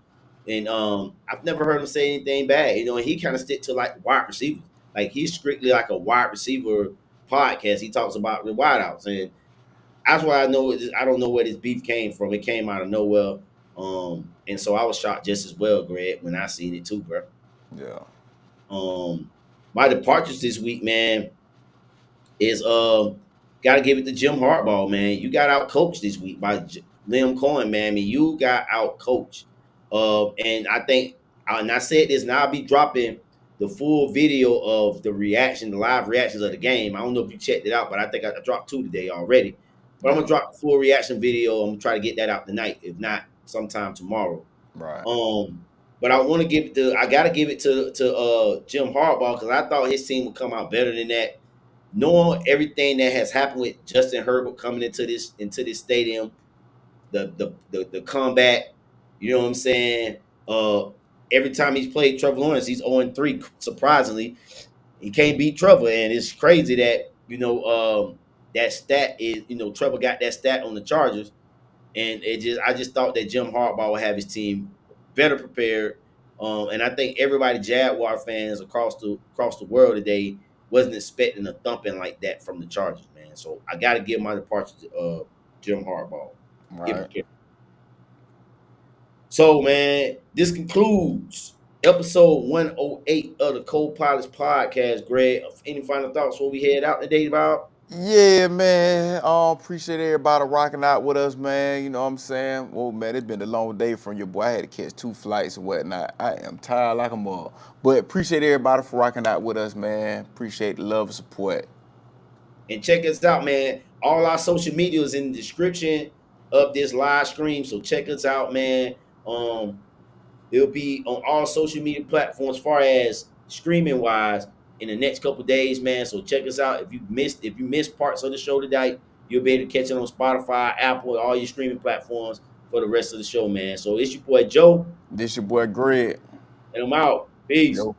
and I've never heard him say anything bad. And he kind of stick to like wide receivers, like he's strictly like a wide receiver podcast. He talks about the wideouts, and that's why I don't know where this beef came from. It came out of nowhere, and so I was shocked just as well, Greg, when I seen it too, bro. Yeah. Um, my departures this week, man, is got to give it to Jim Harbaugh, man. You got out coached this week by Liam Cohen, man. I mean, you got out coached. And I think, and I said this, and I'll be dropping the full video of the reaction, the live reactions of the game. I don't know if you checked it out, but I think I dropped 2 today already. But I'm Yeah. gonna drop the full reaction video. I'm gonna try to get that out tonight, if not sometime tomorrow. Right. But I want to give it to, I gotta give it to Jim Harbaugh, because I thought his team would come out better than that. Knowing everything that has happened with Justin Herbert coming into this stadium, the comeback, you know what I'm saying? Every time he's played Trevor Lawrence, he's 0-3. Surprisingly, he can't beat Trevor, and it's crazy that that stat is, Trevor got that stat on the Chargers, and I just thought that Jim Harbaugh would have his team better prepared. And I think everybody, Jaguar fans across the world today, wasn't expecting a thumping like that from the Chargers, man. So I got to give my departure to Jim Harbaugh. Get Right. prepared. So, man, this concludes episode 108 of the Co-Pilots podcast. Greg, any final thoughts before we head out today, Bob? Yeah, man. Appreciate everybody rocking out with us, man. You know what I'm saying? Well, man, it's been a long day from your boy. I had to catch 2 flights and whatnot. I am tired like a mug. But appreciate everybody for rocking out with us, man. Appreciate the love and support. And check us out, man. All our social media is in the description of this live stream. So check us out, man. It'll be on all social media platforms as far as streaming wise in the next couple days, man. So check us out. If you missed parts of the show today, you'll be able to catch it on Spotify, Apple, all your streaming platforms for the rest of the show, man. So it's your boy Joe. This your boy Greg. And I'm out. Peace. Yo.